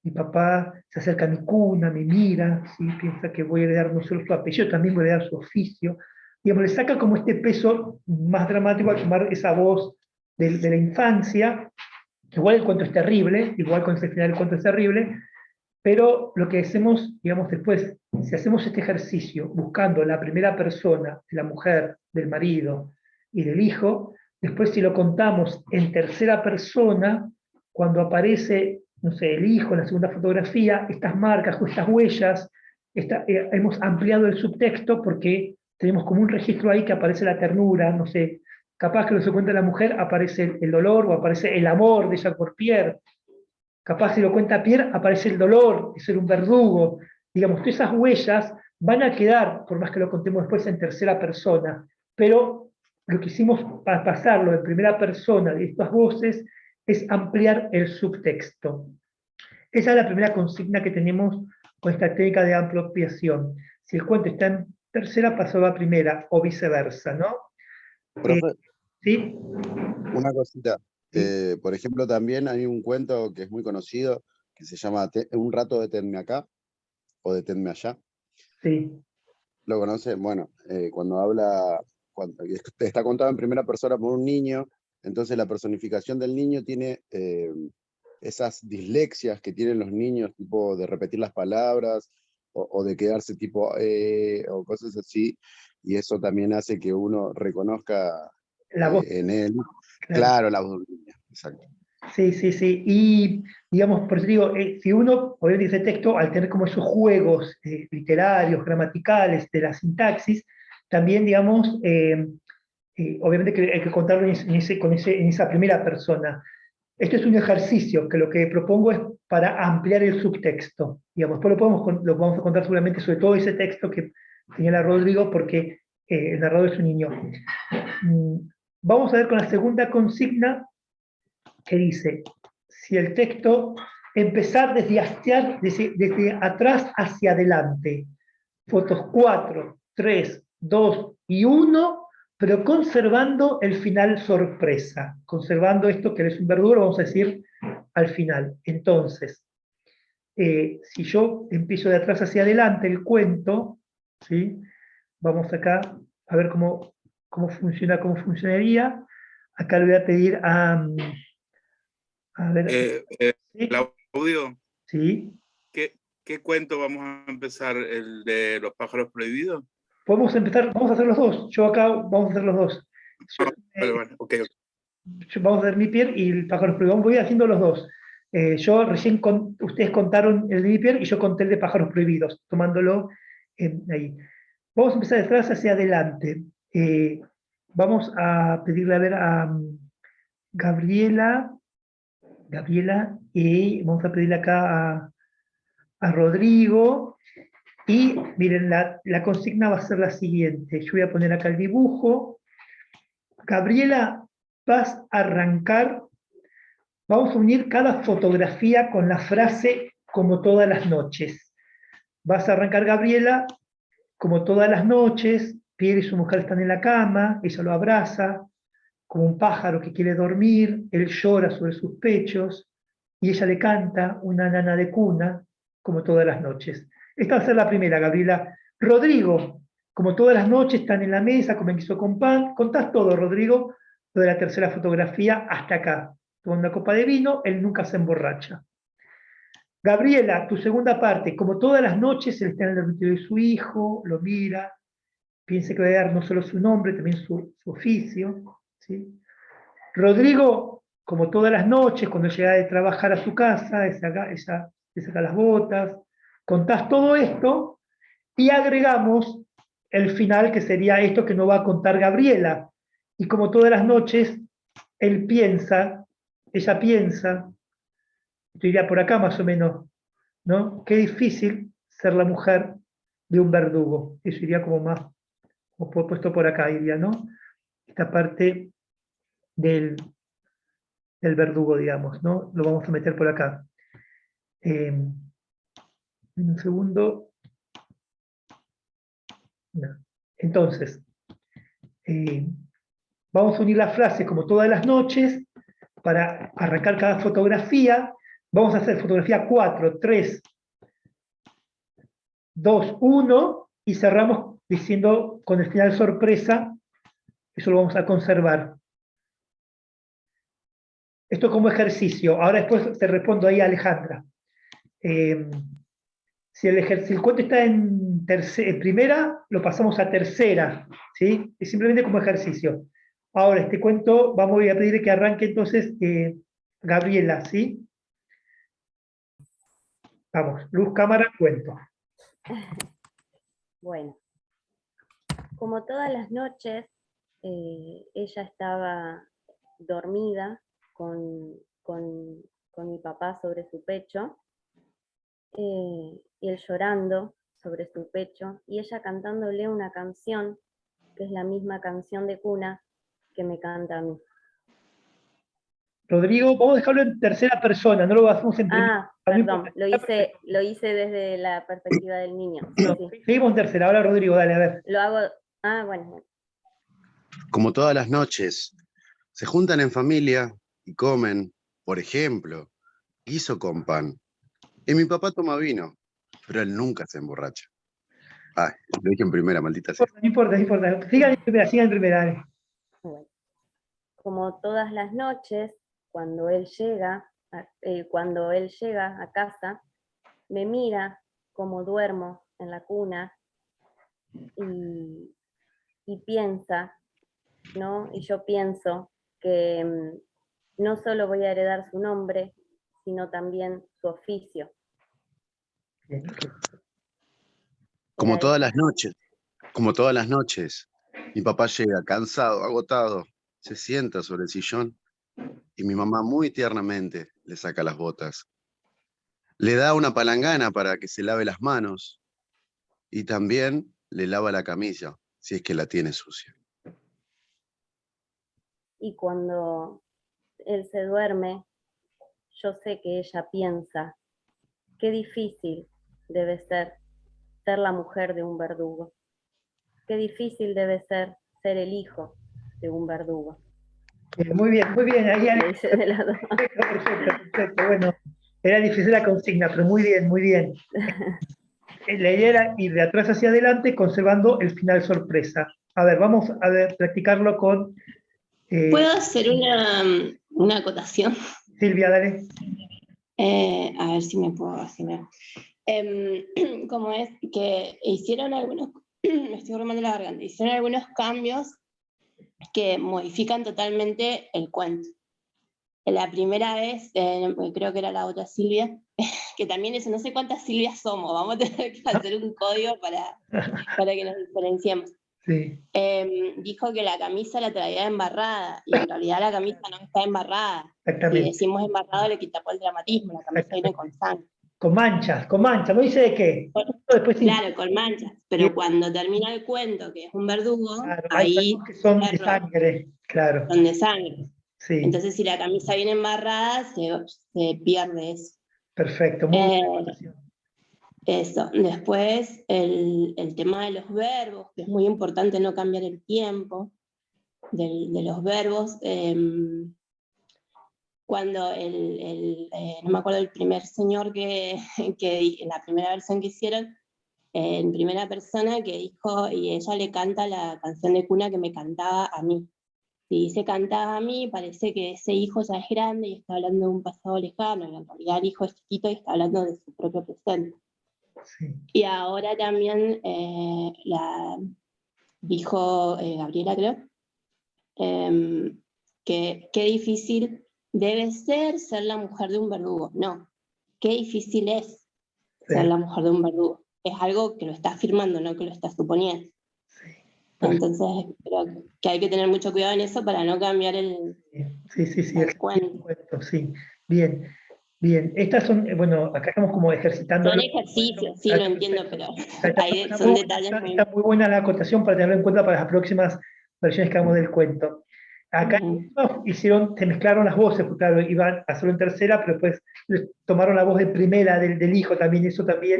Mi papá se acerca a mi cuna, me mira, ¿sí? Piensa que voy a heredar no solo su apellido, también voy a heredar su oficio. Digamos, le saca como este peso más dramático al tomar esa voz de la infancia. Igual el cuento es terrible, igual con ese final el cuento es terrible, pero lo que hacemos, digamos, después, si hacemos este ejercicio buscando la primera persona, de la mujer, del marido y del hijo, después si lo contamos en tercera persona, cuando aparece, no sé, el hijo en la segunda fotografía, estas marcas o estas huellas, hemos ampliado el subtexto porque tenemos como un registro ahí que aparece la ternura, no sé, capaz que lo que cuenta la mujer aparece el dolor o aparece el amor de ella por Pierre. Capaz si lo cuenta Pierre, aparece el dolor de ser un verdugo. Digamos, todas esas huellas van a quedar, por más que lo contemos después en tercera persona, pero lo que hicimos para pasarlo en primera persona de estas voces es ampliar el subtexto. Esa es la primera consigna que tenemos con esta técnica de apropiación. Si el cuento está en tercera, pasó a primera, o viceversa, ¿no? Profe, ¿sí? una cosita. Por ejemplo, también hay un cuento que es muy conocido, que se llama Un rato deténme acá, o deténme allá. Sí. ¿Lo conocen? Bueno, cuando está contado en primera persona por un niño, entonces la personificación del niño tiene esas dislexias que tienen los niños, tipo de repetir las palabras, o de quedarse tipo, o cosas así, y eso también hace que uno reconozca la voz. en él, claro, la voz del niño, exacto. Sí, sí, sí. Y, digamos, por eso digo, si uno, obviamente ese texto, al tener como esos juegos literarios, gramaticales, de la sintaxis, también, digamos, obviamente que hay que contarlo en esa primera persona. Esto es un ejercicio que lo que propongo es para ampliar el subtexto. Digamos, después lo vamos a contar seguramente sobre todo ese texto que señala Rodrigo, porque el narrador es un niño. Vamos a ver con la segunda consigna, que dice, si el texto, empezar desde atrás hacia adelante, fotos 4, 3, 2 y 1, pero conservando el final sorpresa, conservando esto que es un verduro, vamos a decir, al final. Entonces, si yo empiezo de atrás hacia adelante el cuento, ¿sí? Vamos acá a ver cómo funcionaría. Acá le voy a pedir a ver. ¿Sí? Claudio, ¿Sí? ¿Qué cuento vamos a empezar? ¿El de los pájaros prohibidos? Podemos empezar, vamos a hacer los dos. Yo acá vamos a hacer los dos. Vale, ok. Vamos a hacer mi Pierre y el pájaros prohibidos. Voy haciendo los dos. Yo recién, ustedes contaron el de mi Pierre y yo conté el de pájaros prohibidos, tomándolo ahí. Vamos a empezar de atrás hacia adelante. Vamos a pedirle a ver a Gabriela, y vamos a pedirle acá a Rodrigo, Y miren, la consigna va a ser la siguiente. Yo voy a poner acá el dibujo. Gabriela, vas a arrancar. Vamos a unir cada fotografía con la frase como todas las noches. Vas a arrancar, Gabriela, como todas las noches. Pierre y su mujer están en la cama, ella lo abraza, como un pájaro que quiere dormir, él llora sobre sus pechos, y ella le canta una nana de cuna, como todas las noches. Esta va a ser la primera, Gabriela. Rodrigo, como todas las noches, están en la mesa, comen queso con pan. Contás todo, Rodrigo, lo de la tercera fotografía hasta acá. Toma una copa de vino, él nunca se emborracha. Gabriela, tu segunda parte, como todas las noches, él está en el dormitorio de su hijo, lo mira, piensa que va a dar no solo su nombre, también su oficio. ¿Sí? Rodrigo, como todas las noches, cuando llega de trabajar a su casa, ella le saca las botas. Contás todo esto y agregamos el final, que sería esto que no va a contar Gabriela. Y como todas las noches, él piensa, ella piensa, yo iría por acá más o menos, ¿no? Qué difícil ser la mujer de un verdugo. Eso iría como más, como puesto por acá, iría, ¿no? Esta parte del verdugo, digamos, ¿no? Lo vamos a meter por acá. Un segundo. No. Entonces, vamos a unir la frase como todas las noches para arrancar cada fotografía. Vamos a hacer fotografía 4, 3, 2, 1 y cerramos diciendo con el final sorpresa. Eso lo vamos a conservar. Esto como ejercicio. Ahora después te respondo ahí a Alejandra. Si el cuento está en primera, lo pasamos a tercera, ¿sí? Es simplemente como ejercicio. Ahora, este cuento, voy a pedirle que arranque entonces Gabriela, ¿sí? Vamos, luz, cámara, cuento. Bueno, como todas las noches, ella estaba dormida con mi papá sobre su pecho, y él llorando sobre su pecho, y ella cantándole una canción, que es la misma canción de cuna que me canta a mí. Rodrigo, vamos a dejarlo en tercera persona, no lo hacemos en primera. Ah, perdón, lo hice desde la perspectiva del niño. No, sí. Seguimos en tercera, ahora Rodrigo, dale, a ver. Lo hago, bueno. Como todas las noches, se juntan en familia y comen, por ejemplo, guiso con pan. Y mi papá toma vino, pero él nunca se emborracha. Ah, lo dije en primera, maldita sea. No importa. Sigan en primera, dale. Bueno. Como todas las noches, cuando él llega a casa, me mira como duermo en la cuna y piensa, ¿no? Y yo pienso que no solo voy a heredar su nombre, sino también su oficio. Como todas las noches, mi papá llega cansado, agotado, se sienta sobre el sillón y mi mamá muy tiernamente le saca las botas. Le da una palangana para que se lave las manos y también le lava la camisa, si es que la tiene sucia. Y cuando él se duerme, yo sé que ella piensa, qué difícil debe ser la mujer de un verdugo. Qué difícil debe ser el hijo de un verdugo. Muy bien. Ahí, perfecto. Bueno, era difícil la consigna, pero muy bien. La idea era ir de atrás hacia adelante conservando el final sorpresa. A ver, vamos a practicarlo con... ¿Puedo hacer una acotación? Silvia, dale. A ver si me puedo... como es que hicieron algunos... me estoy formando la garganta. Hicieron algunos cambios que modifican totalmente el cuento. La primera vez, creo que era la otra Silvia, que también eso, no sé cuántas Silvias somos, vamos a tener que hacer un código para que nos diferenciemos. Sí. Dijo que la camisa la traía embarrada, y en realidad la camisa no está embarrada. Exactamente. Si decimos embarrado le quitamos el dramatismo, la camisa viene con sangre. Con manchas, no dice de qué. Después sí. Claro, con manchas, pero cuando termina el cuento, que es un verdugo, Claro, hay ahí verdugo que son de error, sangre, claro. son de sangre. Sí. Entonces, si la camisa viene embarrada, se pierde eso. Perfecto, muy buena anotación. Eso. Después, el tema de los verbos, que es muy importante no cambiar el tiempo de los verbos. Cuando no me acuerdo el primer señor que en la primera versión que hicieron, en primera persona, que dijo, y ella le canta la canción de cuna que me cantaba a mí. Si dice cantaba a mí, parece que ese hijo ya es grande y está hablando de un pasado lejano, y en realidad el hijo es chiquito y está hablando de su propio presente. Sí. Y ahora también dijo Gabriela, creo, que qué difícil debe ser la mujer de un verdugo. No, qué difícil es ser la mujer de un verdugo. Es algo que lo está afirmando, no que lo está suponiendo. Entonces, creo que hay que tener mucho cuidado en eso para no cambiar el cuento. Sí, bien. Estas son, bueno, acá estamos como ejercitando. Son ejercicios, sí, lo entiendo, pero son detalles muy... Está muy buena la acotación para tenerlo en cuenta para las próximas versiones que hagamos del cuento. Acá se mezclaron las voces, porque claro, iban a hacerlo en tercera, pero después tomaron la voz de primera del hijo también, eso también.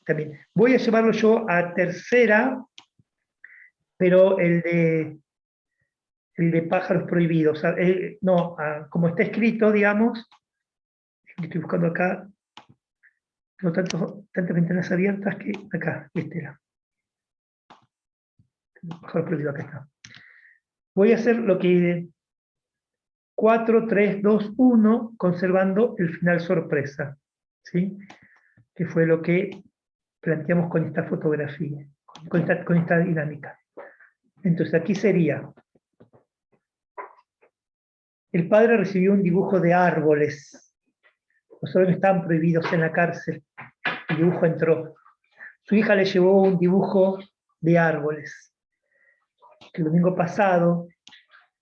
También. Voy a llevarlo yo a tercera, pero el de pájaros prohibidos. Como está escrito, digamos, estoy buscando acá, tengo tantas ventanas abiertas que acá, este era. Pájaros prohibidos, acá está. Voy a hacer lo que 4, 3, 2, 1, conservando el final sorpresa, ¿sí? Que fue lo que planteamos con esta fotografía, con esta dinámica. Entonces aquí sería, el padre recibió un dibujo de árboles, los árboles estaban prohibidos en la cárcel, el dibujo entró. Su hija le llevó un dibujo de árboles. El domingo pasado,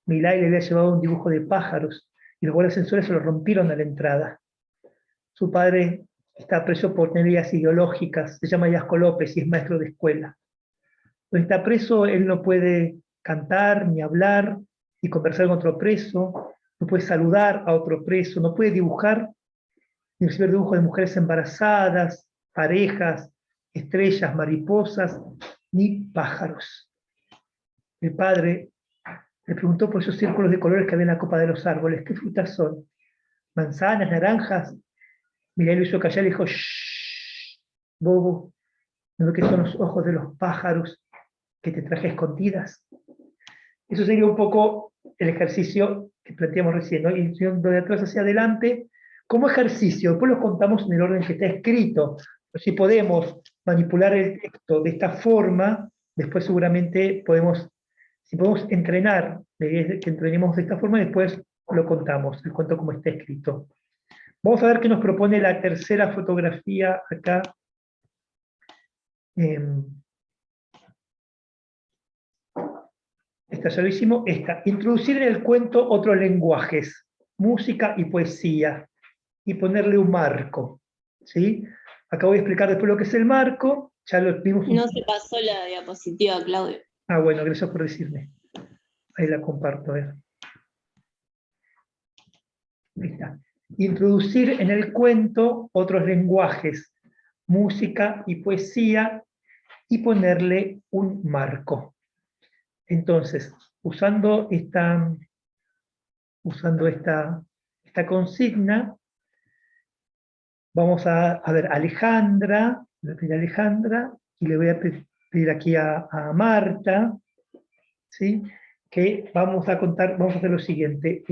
Milay le había llevado un dibujo de pájaros, y los guardias censores se lo rompieron a la entrada. Su padre está preso por tener ideas ideológicas, se llama Iasco López y es maestro de escuela. Cuando está preso, él no puede cantar, ni hablar, ni conversar con otro preso, no puede saludar a otro preso, no puede dibujar, ni recibir dibujos de mujeres embarazadas, parejas, estrellas, mariposas, ni pájaros. El padre le preguntó por esos círculos de colores que había en la copa de los árboles, ¿qué frutas son? ¿Manzanas, naranjas? Mirá, lo hizo callar y le dijo, shh, bobo, ¿no ves que son los ojos de los pájaros que te traje escondidas? Eso sería un poco el ejercicio que planteamos recién, ¿no? Y de atrás hacia adelante, como ejercicio, después lo contamos en el orden que está escrito, pero si podemos manipular el texto de esta forma, después seguramente si podemos entrenar, que entrenemos de esta forma, después lo contamos, el cuento como está escrito. Vamos a ver qué nos propone la tercera fotografía acá. Esta ya lo hicimos. Introducir en el cuento otros lenguajes, música y poesía, y ponerle un marco. ¿Sí? Acá voy a explicar después lo que es el marco. Ya lo vimos. No se pasó la diapositiva, Claudio. Bueno, gracias por decirme. Ahí la comparto. Ahí está. Introducir en el cuento otros lenguajes, música y poesía, y ponerle un marco. Entonces, usando esta consigna, vamos a ver a Alejandra, le voy a pedir a Alejandra, y le voy a pedir aquí a Marta, ¿sí? Que vamos a hacer lo siguiente.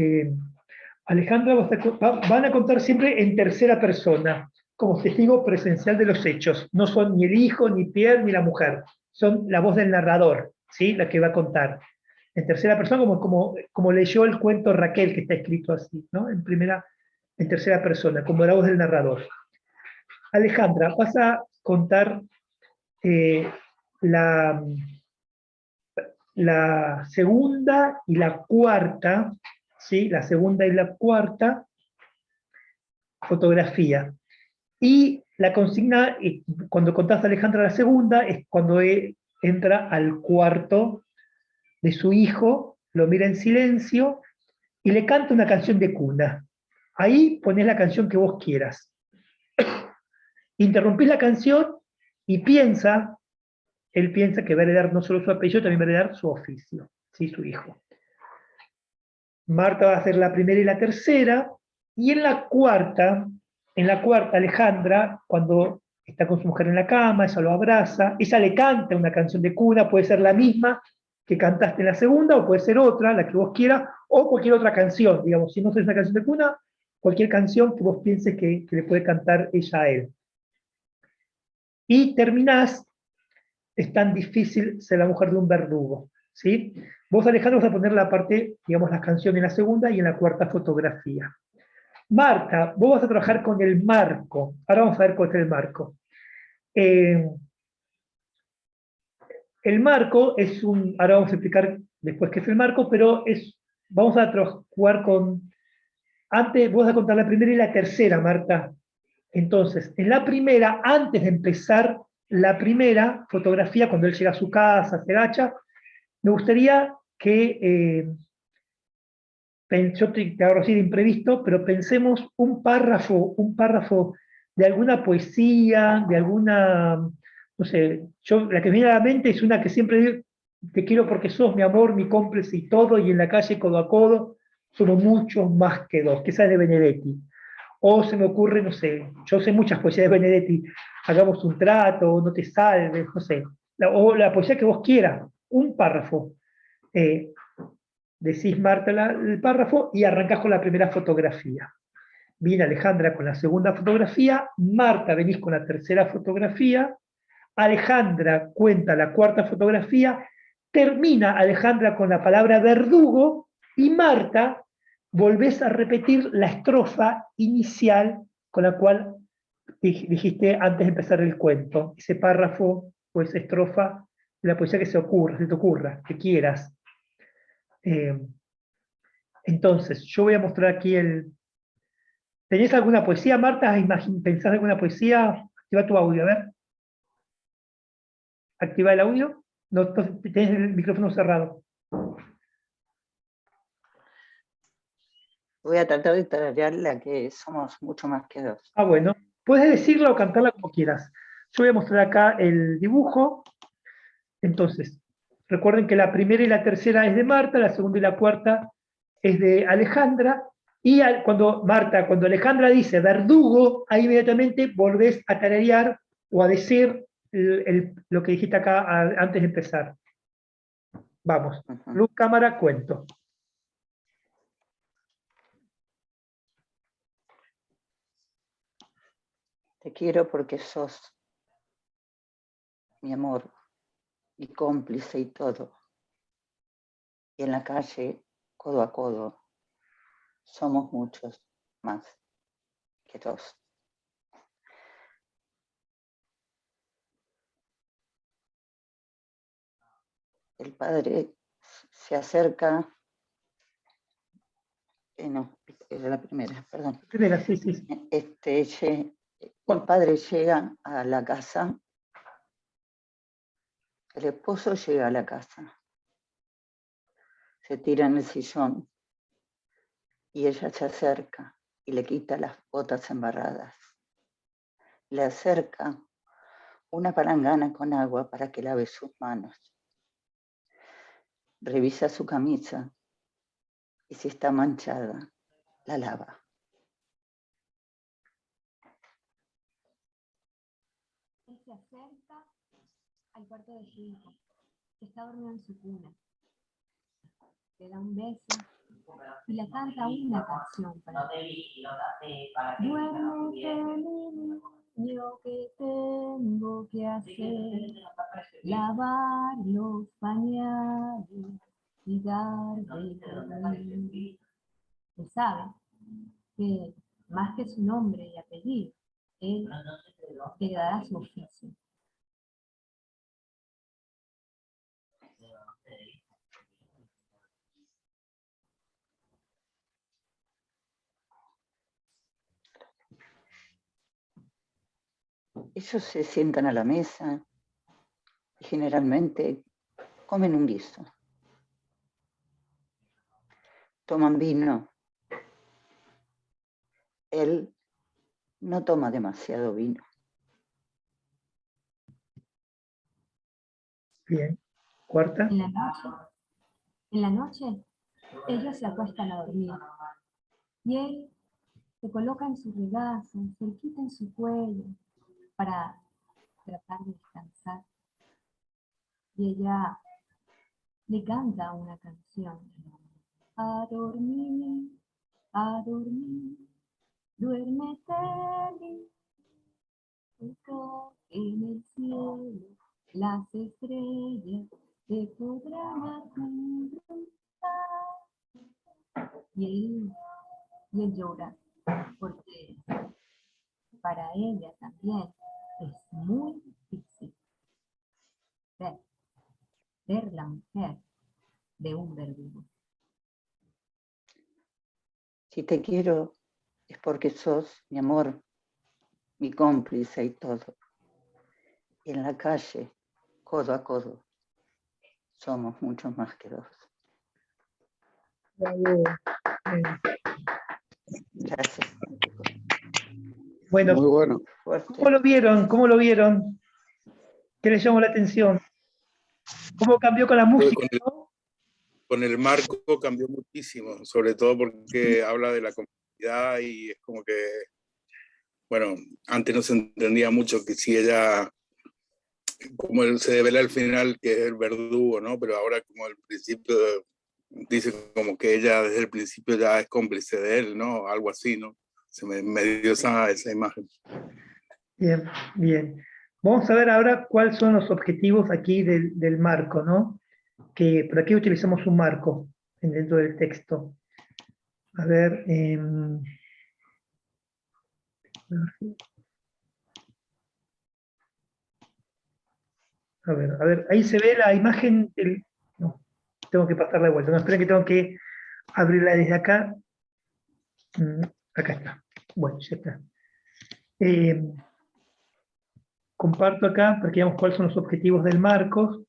Alejandra, van a contar siempre en tercera persona, como testigo presencial de los hechos. No son ni el hijo, ni Pierre, ni la mujer. Son la voz del narrador, ¿sí? La que va a contar. En tercera persona, como leyó el cuento Raquel, que está escrito así, ¿no? En tercera persona, como la voz del narrador. Alejandra, vas a contar la segunda y la cuarta, ¿sí? La segunda y la cuarta fotografía. Y la consigna, cuando contás a Alejandra la segunda, es cuando entra al cuarto de su hijo, lo mira en silencio y le canta una canción de cuna. Ahí ponés la canción que vos quieras. Interrumpís la canción y él piensa que va a heredar no solo su apellido, también va a heredar su oficio, ¿sí? Su hijo. Marta va a hacer la primera y la tercera, y en la cuarta Alejandra, cuando está con su mujer en la cama, ella lo abraza, ella le canta una canción de cuna, puede ser la misma que cantaste en la segunda, o puede ser otra, la que vos quieras, o cualquier otra canción, digamos, si no es una canción de cuna, cualquier canción que vos pienses que le puede cantar ella a él. Y terminás, es tan difícil ser la mujer de un verdugo, ¿sí? Vos, Alejandro, vas a poner la parte, digamos, las canciones en la segunda y en la cuarta fotografía. Marta, vos vas a trabajar con el marco. Ahora vamos a ver cuál es el marco. El marco es ahora vamos a explicar después qué es el marco, pero vamos a jugar con, antes vos vas a contar la primera y la tercera, Marta. Entonces, en la primera, antes de empezar la primera fotografía, cuando él llega a su casa, se agacha, me gustaría que, yo te hago así de imprevisto, pero pensemos un párrafo de alguna poesía, de alguna, no sé, la que me viene a la mente es una que siempre digo: te quiero porque sos mi amor, mi cómplice y todo, y en la calle codo a codo somos muchos más que dos, que esa es de Benedetti. O se me ocurre, no sé, yo sé muchas poesías de Benedetti: hagamos un trato, no te salves, no sé, o la poesía que vos quieras, un párrafo. Decís, Marta, el párrafo y arrancás con la primera fotografía. Viene Alejandra con la segunda fotografía, Marta venís con la tercera fotografía, Alejandra cuenta la cuarta fotografía, termina Alejandra con la palabra verdugo y Marta volvés a repetir la estrofa inicial con la cual dijiste antes de empezar el cuento, ese párrafo o esa estrofa de la poesía que se te ocurra, que quieras. Entonces, yo voy a mostrar aquí ¿Tenés alguna poesía, Marta? ¿Pensás alguna poesía? Activa tu audio, a ver. ¿Activa el audio? No, tenés el micrófono cerrado. Voy a tratar de tararear la que somos mucho más que dos. Ah, bueno. Puedes decirla o cantarla como quieras. Yo voy a mostrar acá el dibujo. Entonces, recuerden que la primera y la tercera es de Marta, la segunda y la cuarta es de Alejandra, y cuando Alejandra dice verdugo, ahí inmediatamente volvés a tararear o a decir lo que dijiste acá antes de empezar. Vamos, luz, cámara, cuento. Te quiero porque sos mi amor, mi cómplice y todo. Y en la calle, codo a codo, somos muchos más que dos. El padre se acerca, no, era la primera, perdón. Primera, sí, sí. El padre llega a la casa, el esposo llega a la casa, se tira en el sillón y ella se acerca y le quita las botas embarradas. Le acerca una palangana con agua para que lave sus manos. Revisa su camisa y si está manchada, la lava. Él se acerca al cuarto de su hijo, que está dormido en su cuna. Le da un beso y le canta una canción para él. Duérmete, mi niño, que tengo que hacer, lavar los pañales y dar de comer. Él sabe que más que su nombre y apellido, él heredará su oficio. ellos se sientan a la mesa y generalmente comen un guiso. Toman vino. Él no toma demasiado vino. Bien. ¿Cuarta? En la noche, ellos se acuestan a dormir. Y él se coloca en su regazo, cerquita en su cuello, para tratar de descansar. Y ella le canta una canción. A dormir, duérmete lindo, en el cielo las estrellas te podrán alumbrar. Y él llora, porque para ella también es muy difícil ver la mujer de un verdugo. Si te quiero es porque sos mi amor, mi cómplice y todo. Y en la calle, codo a codo, somos mucho más que dos. Bravo. Gracias. Bueno, Muy bueno. ¿cómo lo vieron? ¿Cómo lo vieron? ¿Qué les llamó la atención? ¿Cómo cambió con la música? Con el marco cambió muchísimo, sobre todo porque habla de la comunidad y es como que, bueno, antes no se entendía mucho que si ella, como se devela al final que es el verdugo, ¿no? Pero ahora como al principio dice como que ella desde el principio ya es cómplice de él, ¿no? Algo así, ¿no? Se me dio esa imagen. Bien, bien. Vamos a ver ahora cuáles son los objetivos aquí del marco, ¿no? Que por aquí utilizamos un marco dentro del texto. A ver, a ver, ahí se ve la imagen, no, tengo que pasarla de vuelta, no, esperen que tengo que abrirla desde acá. Acá está, bueno, ya está. Comparto acá para que veamos cuáles son los objetivos del marco.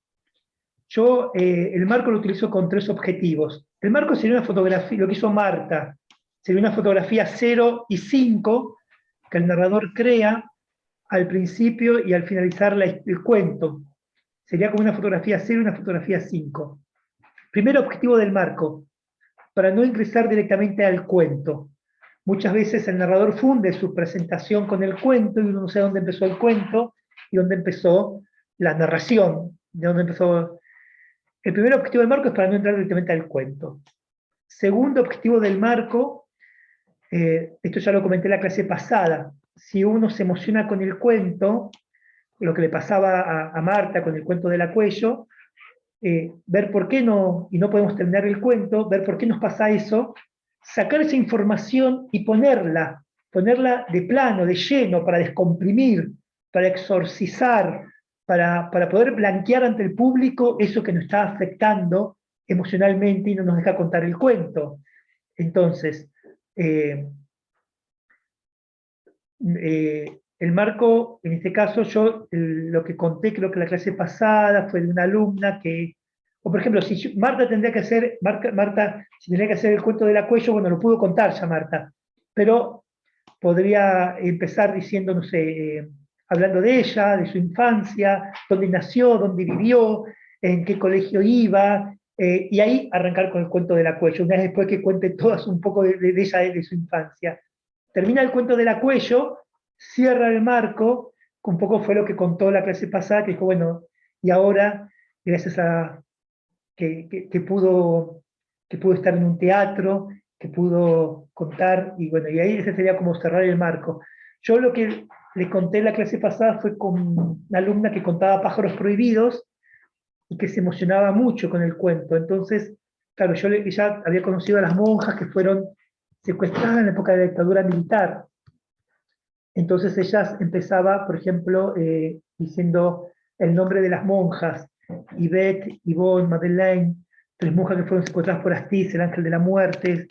Yo el marco lo utilizo con 3 objetivos. El marco sería una fotografía, lo que hizo Marta, sería una fotografía 0 y 5 que el narrador crea al principio y al finalizar el cuento. Sería como una fotografía 0 y una fotografía 5. Primer objetivo del marco, para no ingresar directamente al cuento. Muchas veces el narrador funde su presentación con el cuento y uno no sabe dónde empezó el cuento y dónde empezó la narración, de dónde empezó. El primer objetivo del marco es para no entrar directamente al cuento. Segundo objetivo del marco, esto ya lo comenté en la clase pasada, si uno se emociona con el cuento, lo que le pasaba a Marta con el cuento del Acuello, ver por qué no, y no podemos terminar el cuento, ver por qué nos pasa eso, sacar esa información y ponerla de plano, de lleno, para descomprimir, para exorcizar, para poder blanquear ante el público eso que nos está afectando emocionalmente y no nos deja contar el cuento. Entonces, el marco, en este caso, yo lo que conté, creo que la clase pasada, fue de una alumna que, o por ejemplo, si Marta tendría que hacer, si tendría que hacer el cuento del Acuello, bueno, lo pudo contar ya Marta, pero podría empezar diciendo, no sé, hablando de ella, de su infancia, dónde nació, dónde vivió, en qué colegio iba, y ahí arrancar con el cuento del Acuello, una vez después que cuente todas un poco de ella, de su infancia. Termina el cuento del Acuello, cierra el marco, un poco fue lo que contó la clase pasada, que dijo, bueno, y ahora, gracias a que pudo estar en un teatro, que pudo contar, y bueno, y ahí ese sería como cerrar el marco. Yo lo que le conté en la clase pasada fue con una alumna que contaba Pájaros Prohibidos, y que se emocionaba mucho con el cuento. Entonces, claro, ella había conocido a las monjas que fueron secuestradas en la época de la dictadura militar. Entonces ella empezaba, por ejemplo, diciendo el nombre de las monjas, Yvette, Yvonne, Madeleine, 3 monjas que fueron secuestradas por Astiz, el ángel de la muerte.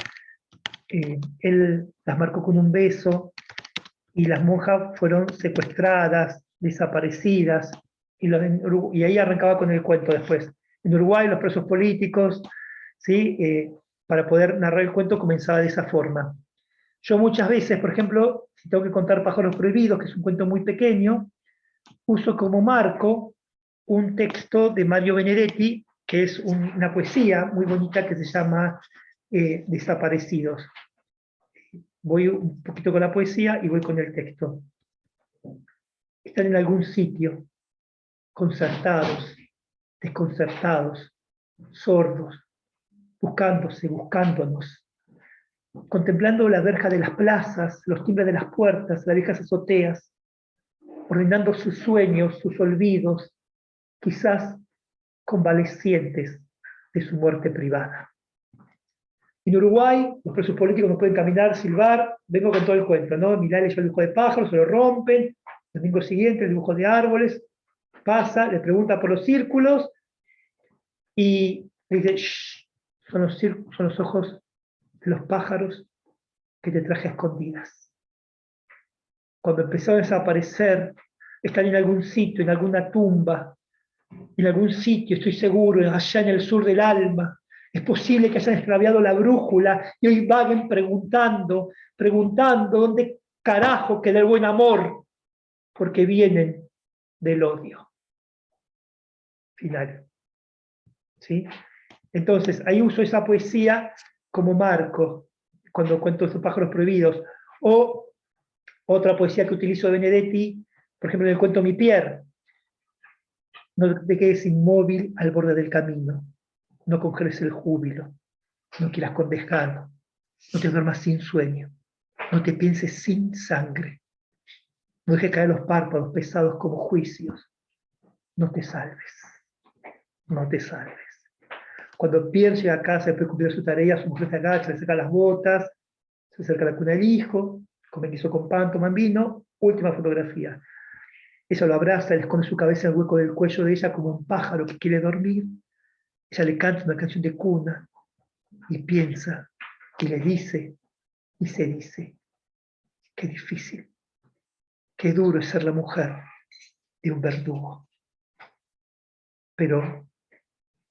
Él las marcó con un beso. y las monjas fueron secuestradas, desaparecidas, y ahí arrancaba con el cuento después. En Uruguay los presos políticos, ¿sí? Para poder narrar el cuento comenzaba de esa forma. Yo muchas veces, por ejemplo, si tengo que contar Pájaros Prohibidos, que es un cuento muy pequeño, uso como marco un texto de Mario Benedetti, que es una poesía muy bonita que se llama Desaparecidos. Voy un poquito con la poesía y voy con el texto. Están en algún sitio, concertados, desconcertados, sordos, buscándose, buscándonos, contemplando la verja de las plazas, los timbres de las puertas, las viejas azoteas, ordenando sus sueños, sus olvidos, quizás convalecientes de su muerte privada. En Uruguay, los presos políticos no pueden caminar, silbar, vengo con todo el cuento, ¿no? Milán leyó el dibujo de pájaros, se lo rompen, el domingo siguiente el dibujo de árboles, pasa, le pregunta por los círculos, y le dice, shh, son los ojos de los pájaros que te traje a escondidas. Cuando empezaron a desaparecer, están en algún sitio, en alguna tumba, en algún sitio, estoy seguro, allá en el sur del alma. Es posible que hayan extraviado la brújula y hoy vaguen preguntando dónde carajo queda el buen amor, porque vienen del odio. Final. ¿Sí? Entonces, ahí uso esa poesía como marco, cuando cuento esos Pájaros Prohibidos. O otra poesía que utilizo de Benedetti, por ejemplo, en el cuento Mi Pierre. No te quedes inmóvil al borde del camino. No congeles el júbilo. No quieras con desgano. No te duermas sin sueño. No te pienses sin sangre. No dejes caer los párpados pesados como juicios. No te salves. No te salves. Cuando Pierre llega a casa después de cumplir su tarea, su mujer se agacha, le saca las botas, se acerca a la cuna del hijo, come guiso con pan, toman vino, última fotografía. Ella lo abraza, le esconde su cabeza en el hueco del cuello de ella como un pájaro que quiere dormir. Ella le canta una canción de cuna y piensa y le dice y se dice, qué difícil, qué duro es ser la mujer de un verdugo. Pero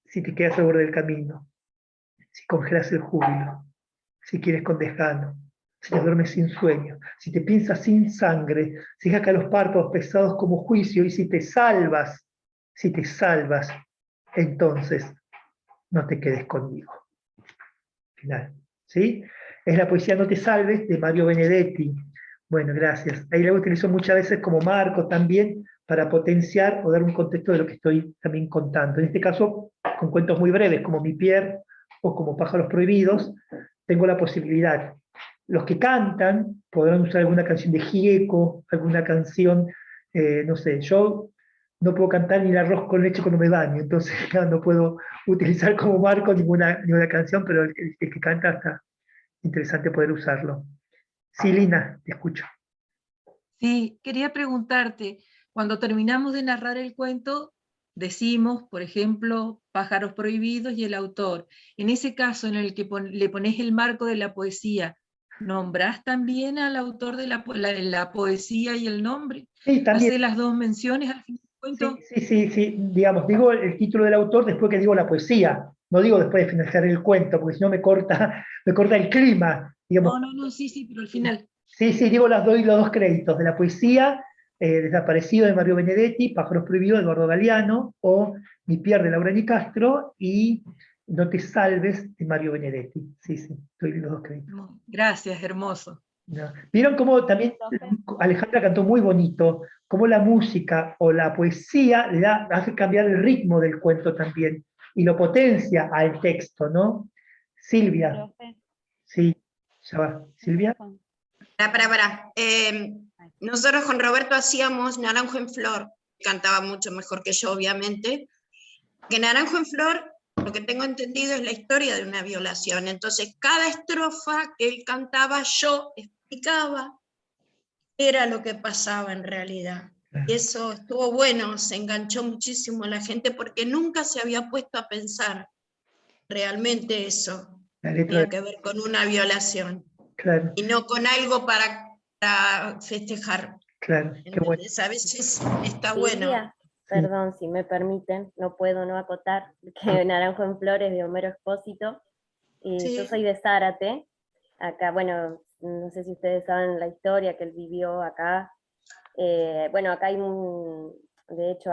si te quedas al borde del camino, si congelas el júbilo, si quieres con desgano, si te duermes sin sueño, si te piensas sin sangre, si dejas caer los párpados pesados como juicio, y si te salvas, entonces no te quedes conmigo. Final. ¿Sí? Es la poesía No te salves de Mario Benedetti. Bueno, gracias. Ahí la utilizo muchas veces como marco también para potenciar o dar un contexto de lo que estoy también contando. En este caso, con cuentos muy breves, como Mi Pierre o como Pájaros Prohibidos, tengo la posibilidad. Los que cantan podrán usar alguna canción de Gieco, alguna canción, no sé, yo no puedo cantar ni el arroz con leche cuando me baño, entonces claro, no puedo utilizar como marco ninguna canción, pero el que canta está interesante poder usarlo. Sí, Lina, te escucho. Sí, quería preguntarte, cuando terminamos de narrar el cuento, decimos, por ejemplo, Pájaros Prohibidos y el autor. En ese caso en el que le pones el marco de la poesía, ¿nombrás también al autor de la poesía y el nombre? Sí, también. ¿Hace las dos menciones al final del cuento? Sí, digamos, digo el título del autor después que digo la poesía, no digo después de finalizar el cuento, porque si no me corta el clima. Digamos. No, sí, pero al final. Sí, digo doy los dos créditos, de la poesía, Desaparecido de Mario Benedetti, Pájaros Prohibidos de Eduardo Galeano, o Mi Pierre de Laura Nicastro, y No te salves de Mario Benedetti. Sí, doy los dos créditos. Gracias, hermoso. No. ¿Vieron cómo también Alejandra cantó muy bonito? Cómo la música o la poesía le hace cambiar el ritmo del cuento también, y lo potencia al texto, ¿no? Silvia. Sí, ya va. ¿Silvia? Para. Nosotros con Roberto hacíamos Naranjo en Flor, cantaba mucho mejor que yo, obviamente, que Naranjo en Flor, lo que tengo entendido, es la historia de una violación. Entonces, cada estrofa que él cantaba, yo explicaba qué era lo que pasaba en realidad. Y eso estuvo bueno, se enganchó muchísimo a la gente, porque nunca se había puesto a pensar realmente eso. Tenía que ver con una violación. Claro. Y no con algo para para festejar. Claro, qué bueno. A veces está Silvia, bueno. perdón, si me permiten, no puedo no acotar que Naranjo en Flores de Homero Expósito. Yo soy de Zárate, acá, bueno, no sé si ustedes saben la historia que él vivió acá. Bueno, acá hay de hecho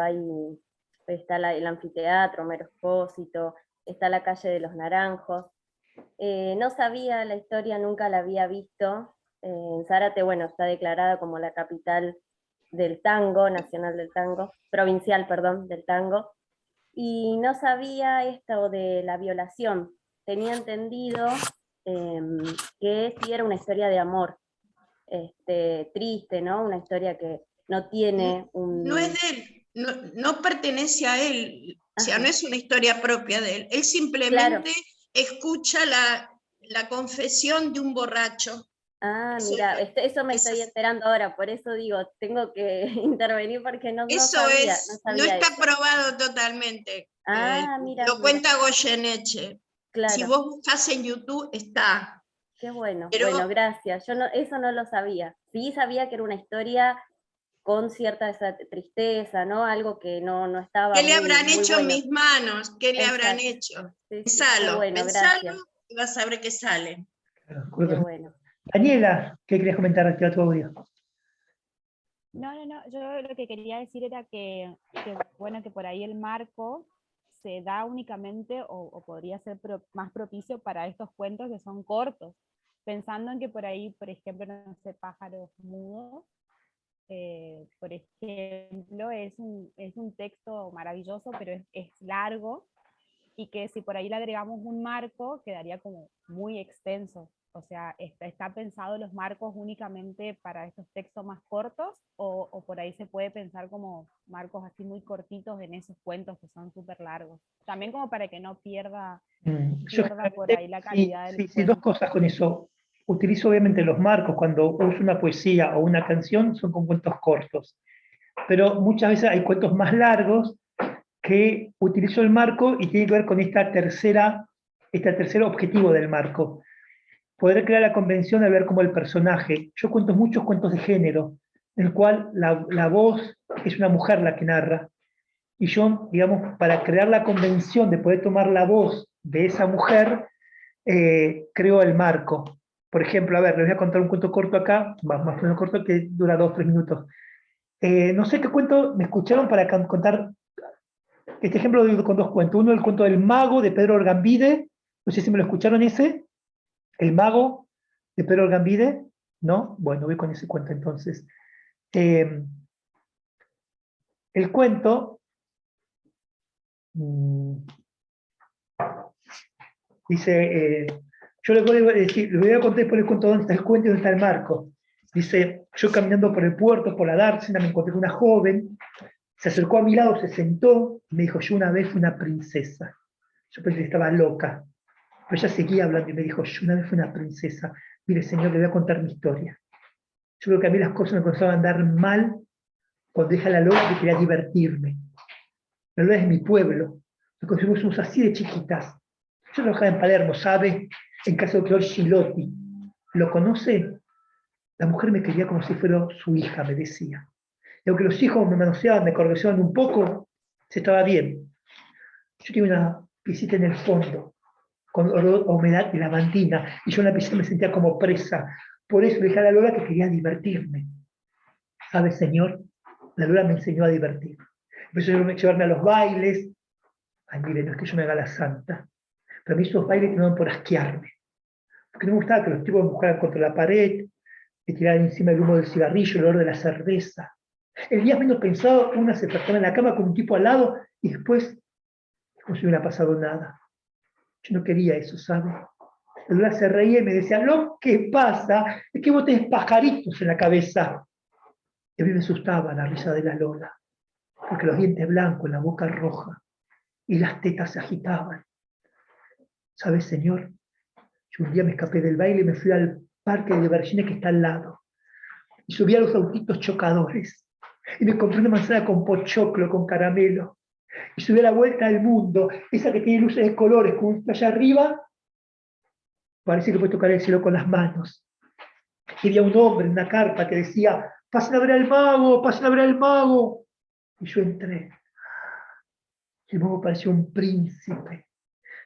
está el anfiteatro, Homero Expósito, está la calle de los Naranjos. No sabía la historia, nunca la había visto. En Zárate, bueno, está declarada como la capital del tango, nacional del tango, provincial, perdón, del tango. Y no sabía esto de la violación. Tenía entendido que sí era una historia de amor, triste, ¿no? Una historia que no tiene un... No es de él, no pertenece a él, o sea, no es una historia propia de él. Él simplemente escucha la confesión de un borracho. Ah, mira, eso me estoy enterando ahora, por eso digo, tengo que intervenir porque no sabía. No está probado totalmente. Ah, mira. Lo cuenta Goyeneche. Claro. Si vos buscas en YouTube, está. Qué bueno, Pero, bueno, gracias. Yo eso no lo sabía. Sí sabía que era una historia con cierta esa tristeza, ¿no? Algo que no estaba ¿qué le habrán hecho bueno. mis manos? ¿Qué le habrán hecho? Sí, Pensalo, bueno, pensalo y vas a ver qué sale. Qué bueno. Daniela, ¿qué querías comentar a tu audio? No, yo lo que quería decir era que bueno, que por ahí el marco se da únicamente o podría ser más propicio para estos cuentos que son cortos, pensando en que por ahí, por ejemplo, no sé, Pájaros Mudos, por ejemplo, es un texto maravilloso, pero es largo, y que si por ahí le agregamos un marco, quedaría como muy extenso. O sea, ¿está pensado los marcos únicamente para estos textos más cortos? O por ahí se puede pensar como marcos así muy cortitos en esos cuentos que son súper largos? También como para que no pierda por ahí la calidad del cuento. Sí, dos cosas con eso. Utilizo obviamente los marcos cuando uso una poesía o una canción, son con cuentos cortos. Pero muchas veces hay cuentos más largos que utilizo el marco y tiene que ver con este tercer objetivo del marco. Poder crear la convención al ver como el personaje. Yo cuento muchos cuentos de género, en el cual la voz es una mujer la que narra. Y yo, digamos, para crear la convención de poder tomar la voz de esa mujer, creo el marco. Por ejemplo, a ver, les voy a contar un cuento corto acá, más o menos corto, que dura 2 o 3 minutos. No sé qué cuento me escucharon para contar. Este ejemplo lo digo con 2 cuentos. Uno, el cuento del mago de Pedro Orgambide. No sé si me lo escucharon ese. El mago de Pedro Orgambide. ¿No? Bueno, voy con ese cuento entonces. El cuento dice, yo les voy a decir, les voy a contar por el cuento dónde está el cuento y dónde está el marco. Dice, yo caminando por el puerto, por la dársena, me encontré con una joven, se acercó a mi lado, se sentó, y me dijo, yo una vez fui una princesa. Yo pensé que estaba loca, pero ella seguía hablando y me dijo, yo una vez fui una princesa. Mire, señor, le voy a contar mi historia. Yo creo que a mí las cosas me comenzaban a andar mal cuando dejé a la Lola que quería divertirme. La Lola es mi pueblo, nos conocimos así de chiquitas. Yo trabajaba en Palermo, ¿sabe? En casa del doctor Gilotti. ¿Lo conoce? La mujer me quería como si fuera su hija, me decía. Y aunque los hijos me manoseaban, me correccionaban un poco, se estaba bien. Yo tenía una piscina en el fondo, con olor a humedad y lavandina, y yo en la piscina me sentía como presa. Por eso le dije a la Lola que quería divertirme. ¿Sabe, señor? La Lola me enseñó a divertir. Empezó a llevarme a los bailes. Ay, mire, no es que yo me haga la santa, pero a mí esos bailes terminaban por asquearme. Porque no me gustaba que los tipos me empujaran contra la pared, me tiraran encima el humo del cigarrillo, el olor de la cerveza. El día menos pensado, una se trataba en la cama con un tipo al lado y después, como si no hubiera pasado nada. Yo no quería eso, ¿sabe? La Lola se reía y me decía, lo que pasa es que vos tenés pajaritos en la cabeza. Y a mí me asustaba la risa de la Lola, porque los dientes blancos, la boca roja, y las tetas se agitaban. ¿Sabes, señor? Yo un día me escapé del baile y me fui al parque de diversiones que está al lado. Y subí a los autitos chocadores. Y me compré una manzana con pochoclo, con caramelo. Y subí a la vuelta al mundo, esa que tiene luces de colores, con allá arriba. Parece que puedo tocar el cielo con las manos. Y había un hombre en una carpa que decía, pasen a ver al mago, pasen a ver al mago. Y yo entré. El mago parecía un príncipe.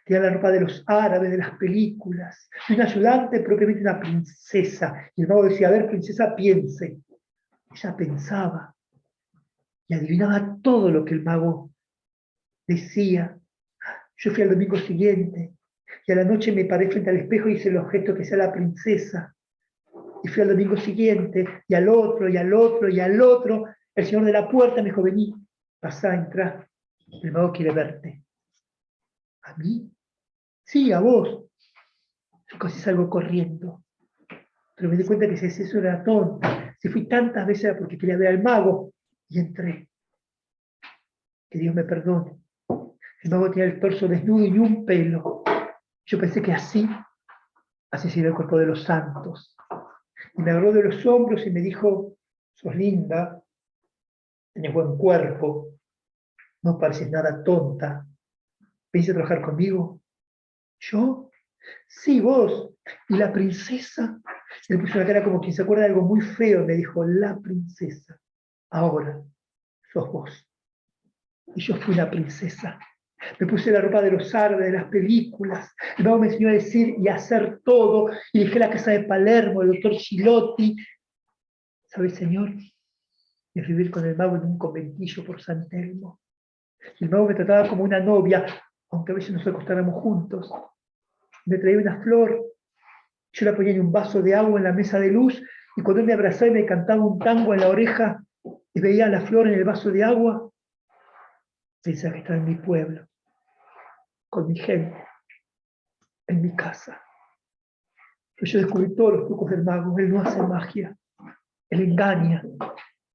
Tenía la ropa de los árabes, de las películas. Y un ayudante, propiamente una princesa. Y el mago decía, a ver, princesa, piense. Ella pensaba. Y adivinaba todo lo que el mago decía. Yo fui al domingo siguiente. Y a la noche me paré frente al espejo y hice el objeto que sea la princesa. Y fui al domingo siguiente, y al otro, y al otro, y al otro. El señor de la puerta me dijo, vení, pasá, entrá. El mago quiere verte. ¿A mí? Sí, a vos. Yo casi salgo corriendo. Pero me di cuenta que si eso era tonta. Si fui tantas veces era porque quería ver al mago. Y entré. Que Dios me perdone. El mago tenía el torso desnudo y ni un pelo. Yo pensé que así sería el cuerpo de los santos. Y me agarró de los hombros y me dijo, sos linda, tenés buen cuerpo, no pareces nada tonta. ¿Venís a trabajar conmigo? ¿Yo? Sí, vos. ¿Y la princesa? Le puso la cara como quien se acuerda de algo muy feo. Me dijo, la princesa. Ahora sos vos. Y yo fui la princesa. Me puse la ropa de los árabes, de las películas. El mago me enseñó a decir y a hacer todo. Y dejé la casa de Palermo, el doctor Gilotti. ¿Sabes, señor? De vivir con el mago en un conventillo por San Telmo. Y el mago me trataba como una novia, aunque a veces nos acostáramos juntos. Me traía una flor, yo la ponía en un vaso de agua en la mesa de luz, y cuando él me abrazaba y me cantaba un tango en la oreja, y veía la flor en el vaso de agua, pensaba que estaba en mi pueblo, con mi gente, en mi casa. Pero yo descubrí todos los trucos del mago. Él no hace magia, él engaña,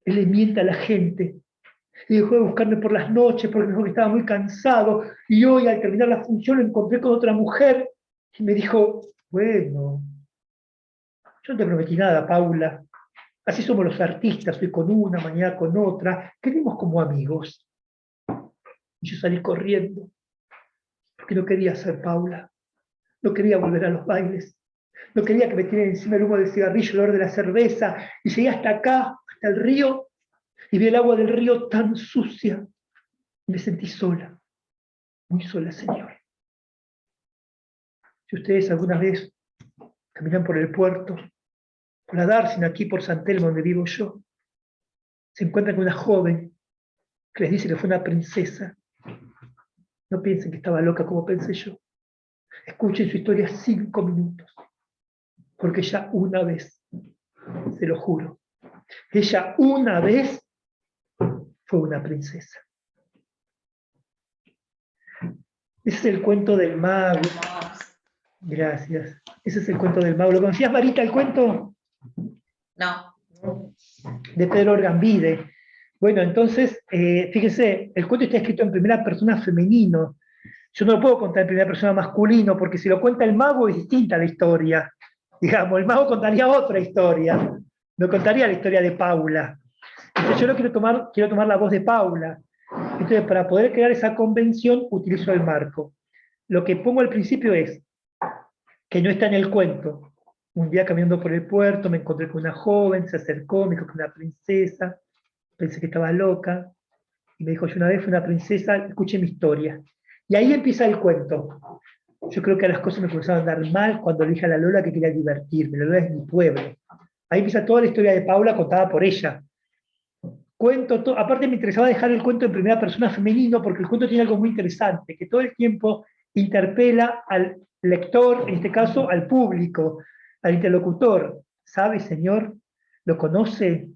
él le miente a la gente. Y dejó de buscarme por las noches porque me dijo que estaba muy cansado. Y hoy, al terminar la función, lo encontré con otra mujer y me dijo, bueno, yo no te prometí nada, Paula. Así somos los artistas, hoy con una, mañana con otra. Queremos como amigos. Y yo salí corriendo porque no quería ser Paula. No quería volver a los bailes. No quería que me tiren encima el humo del cigarrillo, el olor de la cerveza. Y llegué hasta acá, hasta el río, y vi el agua del río tan sucia. Y me sentí sola, muy sola, señor. Si ustedes alguna vez caminan por el puerto, por la Dársena, aquí por San Telmo, donde vivo yo, se encuentran con una joven que les dice que fue una princesa. No piensen que estaba loca como pensé yo. Escuchen su historia 5 minutos, porque ella una vez, se lo juro, ella una vez fue una princesa. Ese es el cuento del mago. Gracias. Ese es el cuento del mago. ¿Lo conocías, Marita, el cuento? No. De Pedro Orgambide. Bueno, entonces, fíjese, el cuento está escrito en primera persona femenino. Yo no lo puedo contar en primera persona masculino, porque si lo cuenta el mago es distinta la historia. Digamos, el mago contaría otra historia. No contaría la historia de Paula. Entonces yo quiero tomar la voz de Paula. Entonces, para poder crear esa convención, utilizo el marco. Lo que pongo al principio es que no está en el cuento. Un día caminando por el puerto me encontré con una joven, se acercó, me dijo que era una princesa, pensé que estaba loca, y me dijo, yo una vez fui una princesa, escuché mi historia. Y ahí empieza el cuento. Yo creo que las cosas me comenzaron a andar mal cuando le dije a la Lola que quería divertirme. La Lola es mi pueblo. Ahí empieza toda la historia de Paula contada por ella. Aparte me interesaba dejar el cuento en primera persona femenino porque el cuento tiene algo muy interesante, que todo el tiempo interpela al lector, en este caso al público, al interlocutor. ¿Sabe, señor? ¿Lo conoce?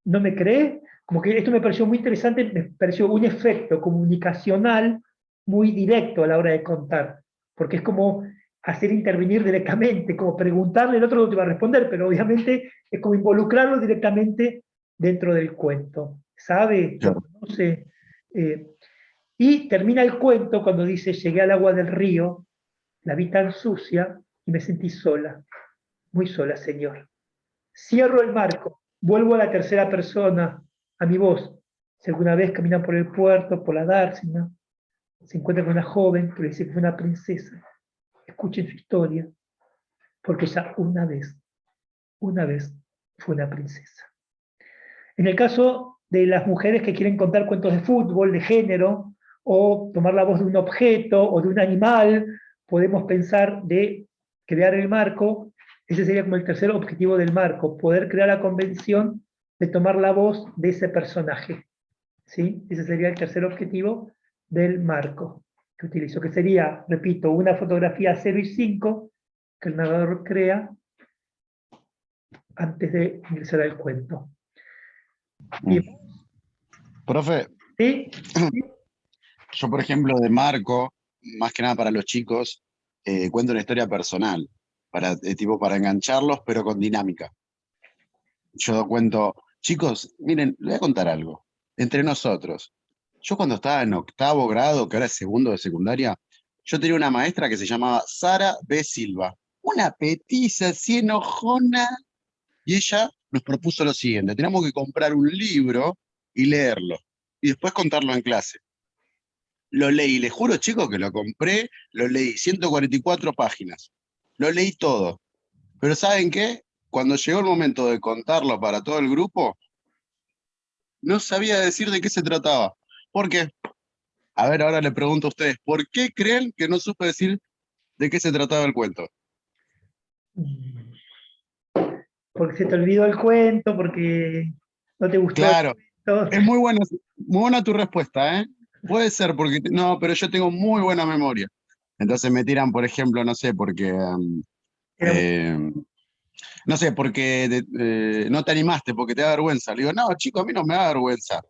¿No me cree? Como que esto me pareció muy interesante, me pareció un efecto comunicacional muy directo a la hora de contar, porque es como hacer intervenir directamente, como preguntarle, el otro no te va a responder, pero obviamente es como involucrarlo directamente dentro del cuento. ¿Sabe? ¿Lo conoce? Y termina el cuento cuando dice, llegué al agua del río, la vi tan sucia y me sentí sola, muy sola, señor. Cierro el marco, vuelvo a la tercera persona, a mi voz. Si alguna vez caminan por el puerto, por la Dársena, se encuentran con una joven que le dice que fue una princesa, escuchen su historia, porque ella una vez una vez fue una princesa. En el caso de las mujeres que quieren contar cuentos de fútbol, de género, o tomar la voz de un objeto o de un animal, podemos pensar de crear el marco. Ese sería como el tercer objetivo del marco, poder crear la convención de tomar la voz de ese personaje. ¿Sí? Ese sería el tercer objetivo del marco que utilizo, que sería, repito, una fotografía 0 y 5 que el narrador crea antes de ingresar al cuento. Bien. Profe, ¿Sí? yo por ejemplo de marco, más que nada para los chicos, cuento una historia personal, tipo para engancharlos, pero con dinámica. Yo cuento, chicos, miren, les voy a contar algo. Entre nosotros, yo cuando estaba en 8º grado, que ahora es 2º de secundaria, yo tenía una maestra que se llamaba Sara B. Silva, una petiza así enojona, y ella nos propuso lo siguiente: teníamos que comprar un libro y leerlo, y después contarlo en clase. Lo leí, les juro, chicos, que lo compré, lo leí, 144 páginas, lo leí todo. Pero ¿saben qué? Cuando llegó el momento de contarlo para todo el grupo, no sabía decir de qué se trataba. ¿Por qué? A ver, ahora le pregunto a ustedes, ¿por qué creen que no supe decir de qué se trataba el cuento? Porque se te olvidó el cuento, porque no te gustó. Claro, el cuento. es muy buena tu respuesta, ¿eh? Puede ser, porque no, pero yo tengo muy buena memoria. Entonces me tiran, por ejemplo, no sé, porque no sé, porque no te animaste, porque te da vergüenza. Le digo, no, chico, a mí no me da vergüenza.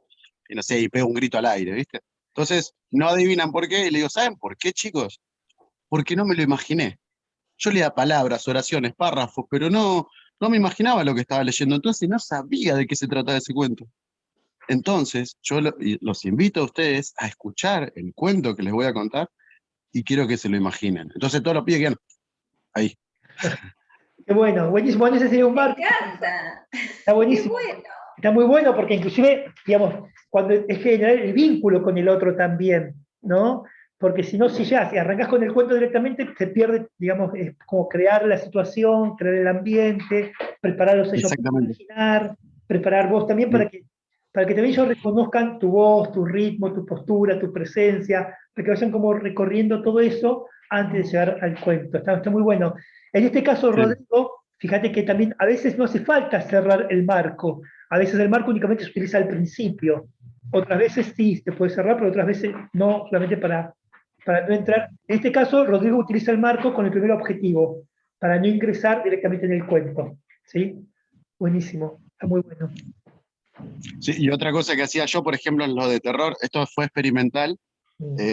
Y no sé, y pego un grito al aire, ¿viste? Entonces, no adivinan por qué. Y le digo, ¿saben por qué, chicos? Porque no me lo imaginé. Yo leía palabras, oraciones, párrafos, pero no me imaginaba lo que estaba leyendo. Entonces no sabía de qué se trataba ese cuento. Entonces, yo los invito a ustedes a escuchar el cuento que les voy a contar y quiero que se lo imaginen. Entonces todos los pibes quedan ahí. Qué bueno, buenísimo. Bueno, ese sería un marco. Me encanta. Está buenísimo. Qué bueno. Está muy bueno porque inclusive, digamos, cuando es generar el vínculo con el otro también, ¿no? Porque si no, si arrancas con el cuento directamente, se pierde, digamos, es como crear la situación, crear el ambiente, prepararlos ellos para imaginar, preparar vos también para que también ellos reconozcan tu voz, tu ritmo, tu postura, tu presencia, para que vayan como recorriendo todo eso antes de llegar al cuento. Está muy bueno. En este caso, Rodrigo, fíjate que también a veces no hace falta cerrar el marco. A veces el marco únicamente se utiliza al principio. Otras veces sí, se puede cerrar, pero otras veces no, solamente para no entrar. En este caso, Rodrigo utiliza el marco con el primer objetivo, para no ingresar directamente en el cuento. ¿Sí? Buenísimo, está muy bueno. Sí, y otra cosa que hacía yo, por ejemplo, en lo de terror, esto fue experimental.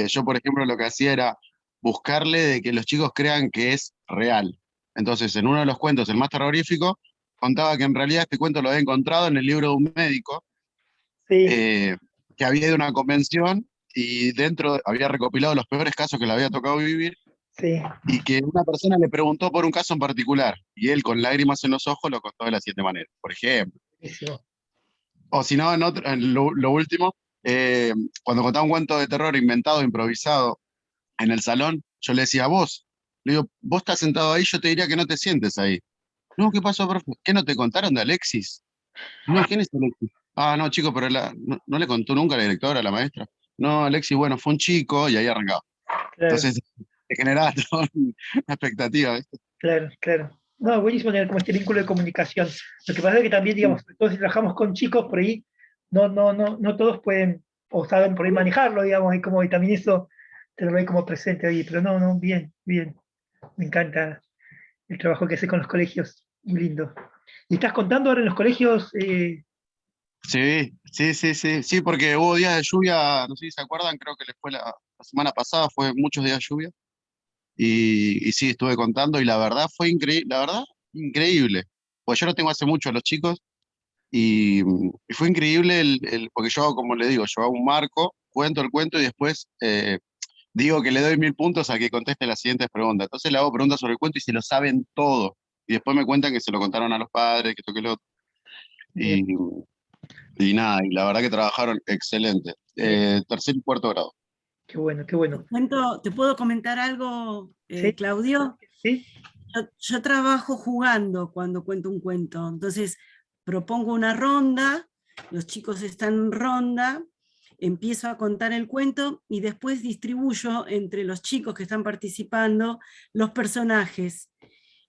Yo, por ejemplo, lo que hacía era buscarle de que los chicos crean que es real. Entonces, en uno de los cuentos, el más terrorífico, contaba que en realidad este cuento lo había encontrado en el libro de un médico que había ido a una convención y dentro había recopilado los peores casos que le había tocado vivir y que una persona le preguntó por un caso en particular y él con lágrimas en los ojos lo contó de la siguiente manera, por ejemplo. O si no, en lo último, cuando contaba un cuento de terror inventado, improvisado en el salón, yo le decía, vos, le digo, vos estás sentado ahí, yo te diría que no te sientes ahí. No, ¿qué pasó, profe? ¿Qué no te contaron de Alexis? No, ¿quién es Alexis? Ah, no, chico, pero no le contó nunca a la directora, a la maestra. No, Alexis, bueno, fue un chico y ahí arrancaba. Claro. Entonces, te generaba toda una expectativa, ¿viste? Claro, claro. No, buenísimo tener como este vínculo de comunicación. Lo que pasa es que también, digamos, todos si trabajamos con chicos, por ahí no todos pueden o saben por ahí manejarlo, digamos, y como y también eso te lo doy como presente ahí. Pero bien. Me encanta el trabajo que haces con los colegios, muy lindo. ¿Y estás contando ahora en los colegios? Sí, porque hubo días de lluvia, no sé si se acuerdan, creo que la semana pasada fue muchos días de lluvia. Y sí, estuve contando y la verdad fue increíble. Pues yo lo tengo hace mucho a los chicos y fue increíble porque yo, como le digo, yo hago un marco, cuento el cuento y después digo que le doy 1000 puntos a que conteste las siguientes preguntas. Entonces le hago preguntas sobre el cuento y se lo saben todo. Y después me cuentan que se lo contaron a los padres, que esto, que lo otro. Y nada, y la verdad que trabajaron excelente. Tercer y cuarto grado. Qué bueno, qué bueno. ¿Te puedo comentar algo, Claudio? Sí. Yo trabajo jugando cuando cuento un cuento, entonces propongo una ronda, los chicos están en ronda, empiezo a contar el cuento y después distribuyo entre los chicos que están participando los personajes.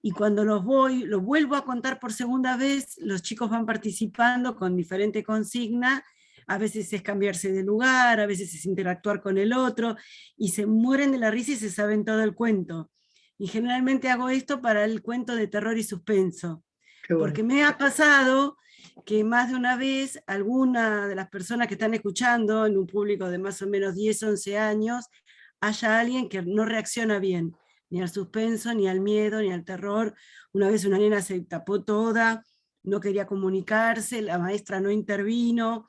Y cuando los vuelvo a contar por segunda vez, los chicos van participando con diferente consigna, a veces es cambiarse de lugar, a veces es interactuar con el otro, y se mueren de la risa y se saben todo el cuento. Y generalmente hago esto para el cuento de terror y suspenso, porque me ha pasado que más de una vez alguna de las personas que están escuchando, en un público de más o menos 10, 11 años, haya alguien que no reacciona bien, ni al suspenso, ni al miedo, ni al terror. Una vez una nena se tapó toda, no quería comunicarse, la maestra no intervino,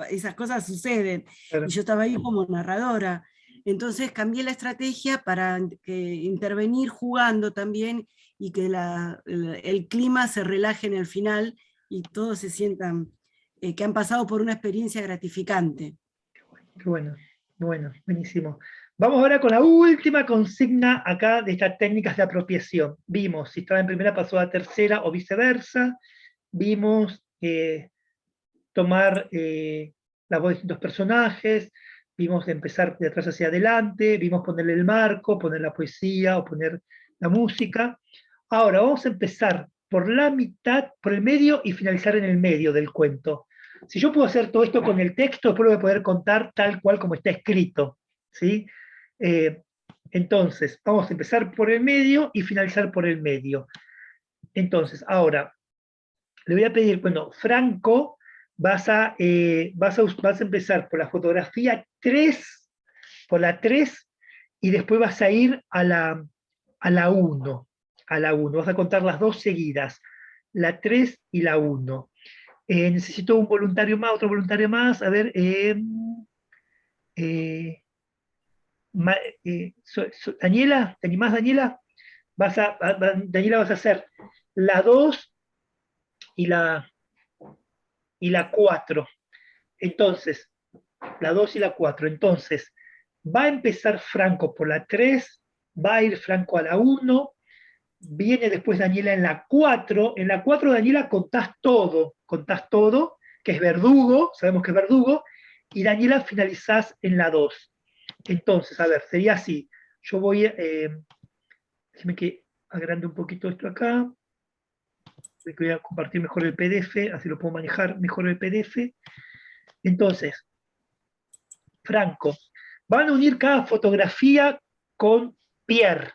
esas cosas suceden, y yo estaba ahí como narradora. Entonces cambié la estrategia para intervenir jugando también, y que el clima se relaje en el final, y todos se sientan que han pasado por una experiencia gratificante. Qué bueno, buenísimo. Vamos ahora con la última consigna acá de estas técnicas de apropiación. Vimos si estaba en primera, pasó a tercera o viceversa. Vimos tomar la voz de distintos personajes. Vimos empezar de atrás hacia adelante. Vimos ponerle el marco, poner la poesía o poner la música. Ahora vamos a empezar por la mitad, por el medio, y finalizar en el medio del cuento. Si yo puedo hacer todo esto con el texto, después lo voy a poder contar tal cual como está escrito, ¿sí? Entonces, vamos a empezar por el medio y finalizar por el medio. Entonces, ahora, le voy a pedir, bueno, Franco, vas a empezar por la fotografía 3, por la 3, y después vas a ir a la 1. A la 1, vas a contar las dos seguidas, la 3 y la 1. Necesito un voluntario más, otro voluntario más, a ver, Daniela, ¿te animás, Daniela? Daniela, vas a hacer la 2 y la 4. Entonces, la 2 y la 4. Entonces, va a empezar Franco por la 3, va a ir Franco a la 1, viene después Daniela en la 4. En la 4, Daniela, contás todo, que es verdugo, sabemos que es verdugo, y Daniela finalizás en la 2. Entonces, a ver, sería así. Yo voy, déjame que agrande un poquito esto acá. Voy a compartir mejor el PDF, así lo puedo manejar mejor el PDF. Entonces, Franco, van a unir cada fotografía con Pierre.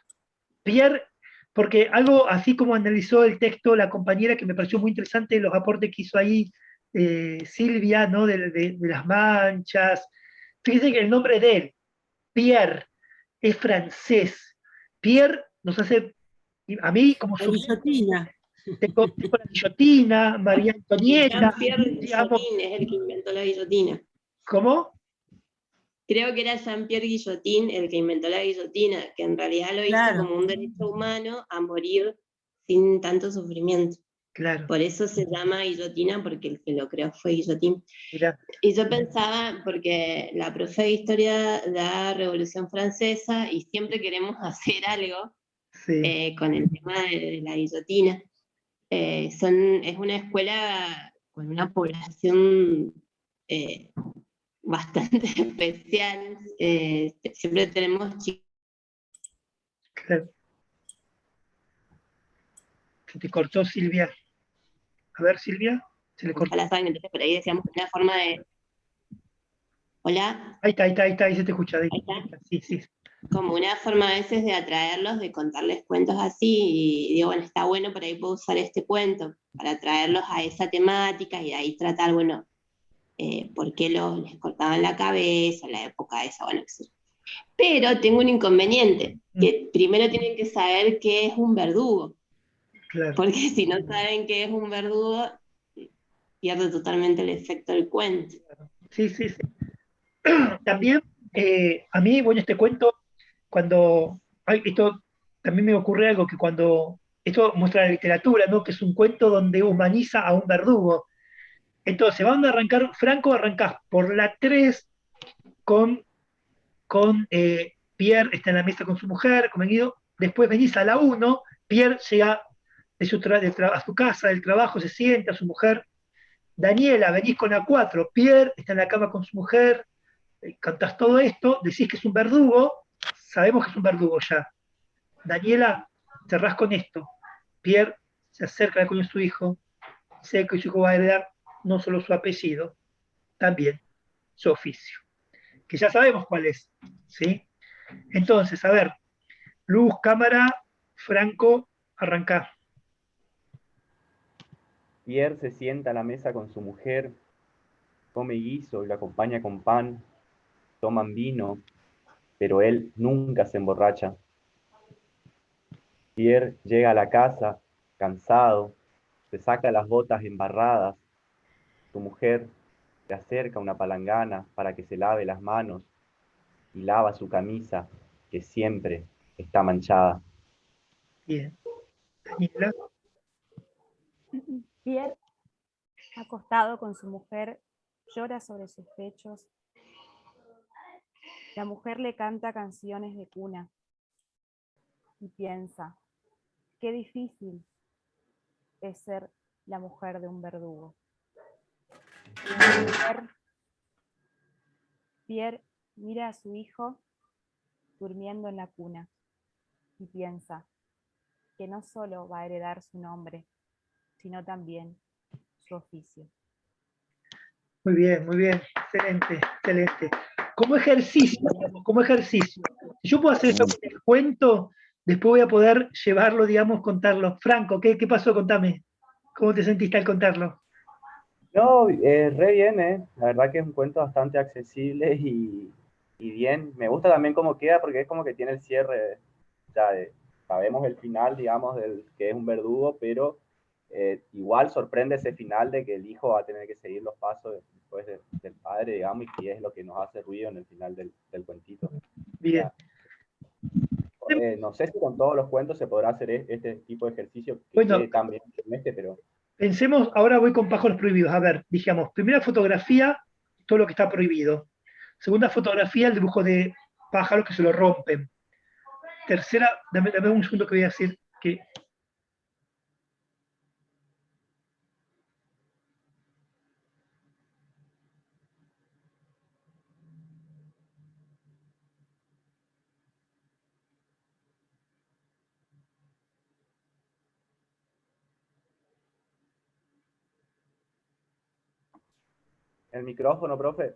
Pierre, porque algo así como analizó el texto la compañera, que me pareció muy interesante los aportes que hizo ahí Silvia, ¿no? de las manchas. Fíjense que el nombre de él, Pierre, es francés. Pierre nos hace, a mí como su... Tengo la guillotina, María Antonieta. Jean-Pierre Guillotin es el que inventó la guillotina. ¿Cómo? Creo que era Jean-Pierre Guillotin el que inventó la guillotina, que en realidad lo hizo como un derecho humano a morir sin tanto sufrimiento. Claro. Por eso se llama guillotina, porque el que lo creó fue Guillotin. Mirá. Y yo pensaba, porque la profe de historia de la Revolución Francesa, y siempre queremos hacer algo con el tema de la guillotina. Es una escuela con una población bastante especial. Siempre tenemos chicos. Claro. Se te cortó, Silvia. A ver, Silvia, se le cortó. Entonces por ahí decíamos una forma de... ¿Hola? Ahí está, ahí se te escucha. Ahí está. Sí. Como una forma a veces de atraerlos, de contarles cuentos así, y digo, bueno, está bueno, por ahí puedo usar este cuento para atraerlos a esa temática y de ahí tratar, bueno, por qué les cortaban la cabeza, la época esa, bueno, qué sé yo. Pero tengo un inconveniente, que primero tienen que saber qué es un verdugo. Claro. Porque si no saben qué es un verdugo, pierde totalmente el efecto del cuento. Sí. También, a mí, bueno, este cuento, esto también me ocurre algo, que cuando, esto muestra la literatura, ¿no? Que es un cuento donde humaniza a un verdugo. Entonces, van a arrancar, Franco, arrancás por la 3 con Pierre, está en la mesa con su mujer, con Guido, después venís a la 1, Pierre llega a su casa, del trabajo, se sienta, su mujer. Daniela, venís con A4. Pierre está en la cama con su mujer, cantás todo esto, decís que es un verdugo, sabemos que es un verdugo ya. Daniela, cerrás con esto. Pierre se acerca con su hijo, sé que su hijo va a heredar no solo su apellido, también su oficio, que ya sabemos cuál es, ¿sí? Entonces, a ver, luz, cámara, Franco, arrancá. Pierre se sienta a la mesa con su mujer, come guiso y lo acompaña con pan, toman vino, pero él nunca se emborracha. Pierre llega a la casa, cansado, se saca las botas embarradas. Su mujer le acerca una palangana para que se lave las manos y lava su camisa, que siempre está manchada. Bien. Daniela. Pierre, acostado con su mujer, llora sobre sus pechos. La mujer le canta canciones de cuna y piensa, qué difícil es ser la mujer de un verdugo. Pierre mira a su hijo durmiendo en la cuna y piensa que no solo va a heredar su nombre, sino también su oficio. Muy bien, excelente, excelente. Como ejercicio, si yo puedo hacer esto con el cuento, después voy a poder llevarlo, digamos, contarlo. Franco, ¿qué pasó? Contame. ¿Cómo te sentiste al contarlo? No, re bien, La verdad que es un cuento bastante accesible y bien. Me gusta también cómo queda porque es como que tiene el cierre, ya sabemos el final, digamos, del que es un verdugo, pero igual sorprende ese final de que el hijo va a tener que seguir los pasos después del padre, digamos, y que es lo que nos hace ruido en el final del cuentito. Bien. No sé si con todos los cuentos se podrá hacer este tipo de ejercicio que bueno, quede tan bien en este, pero... Pensemos, ahora voy con pájaros prohibidos. A ver, dijimos, primera fotografía, todo lo que está prohibido. Segunda fotografía, el dibujo de pájaros que se lo rompen. Tercera, dame un segundo que voy a decir que... El micrófono, profe.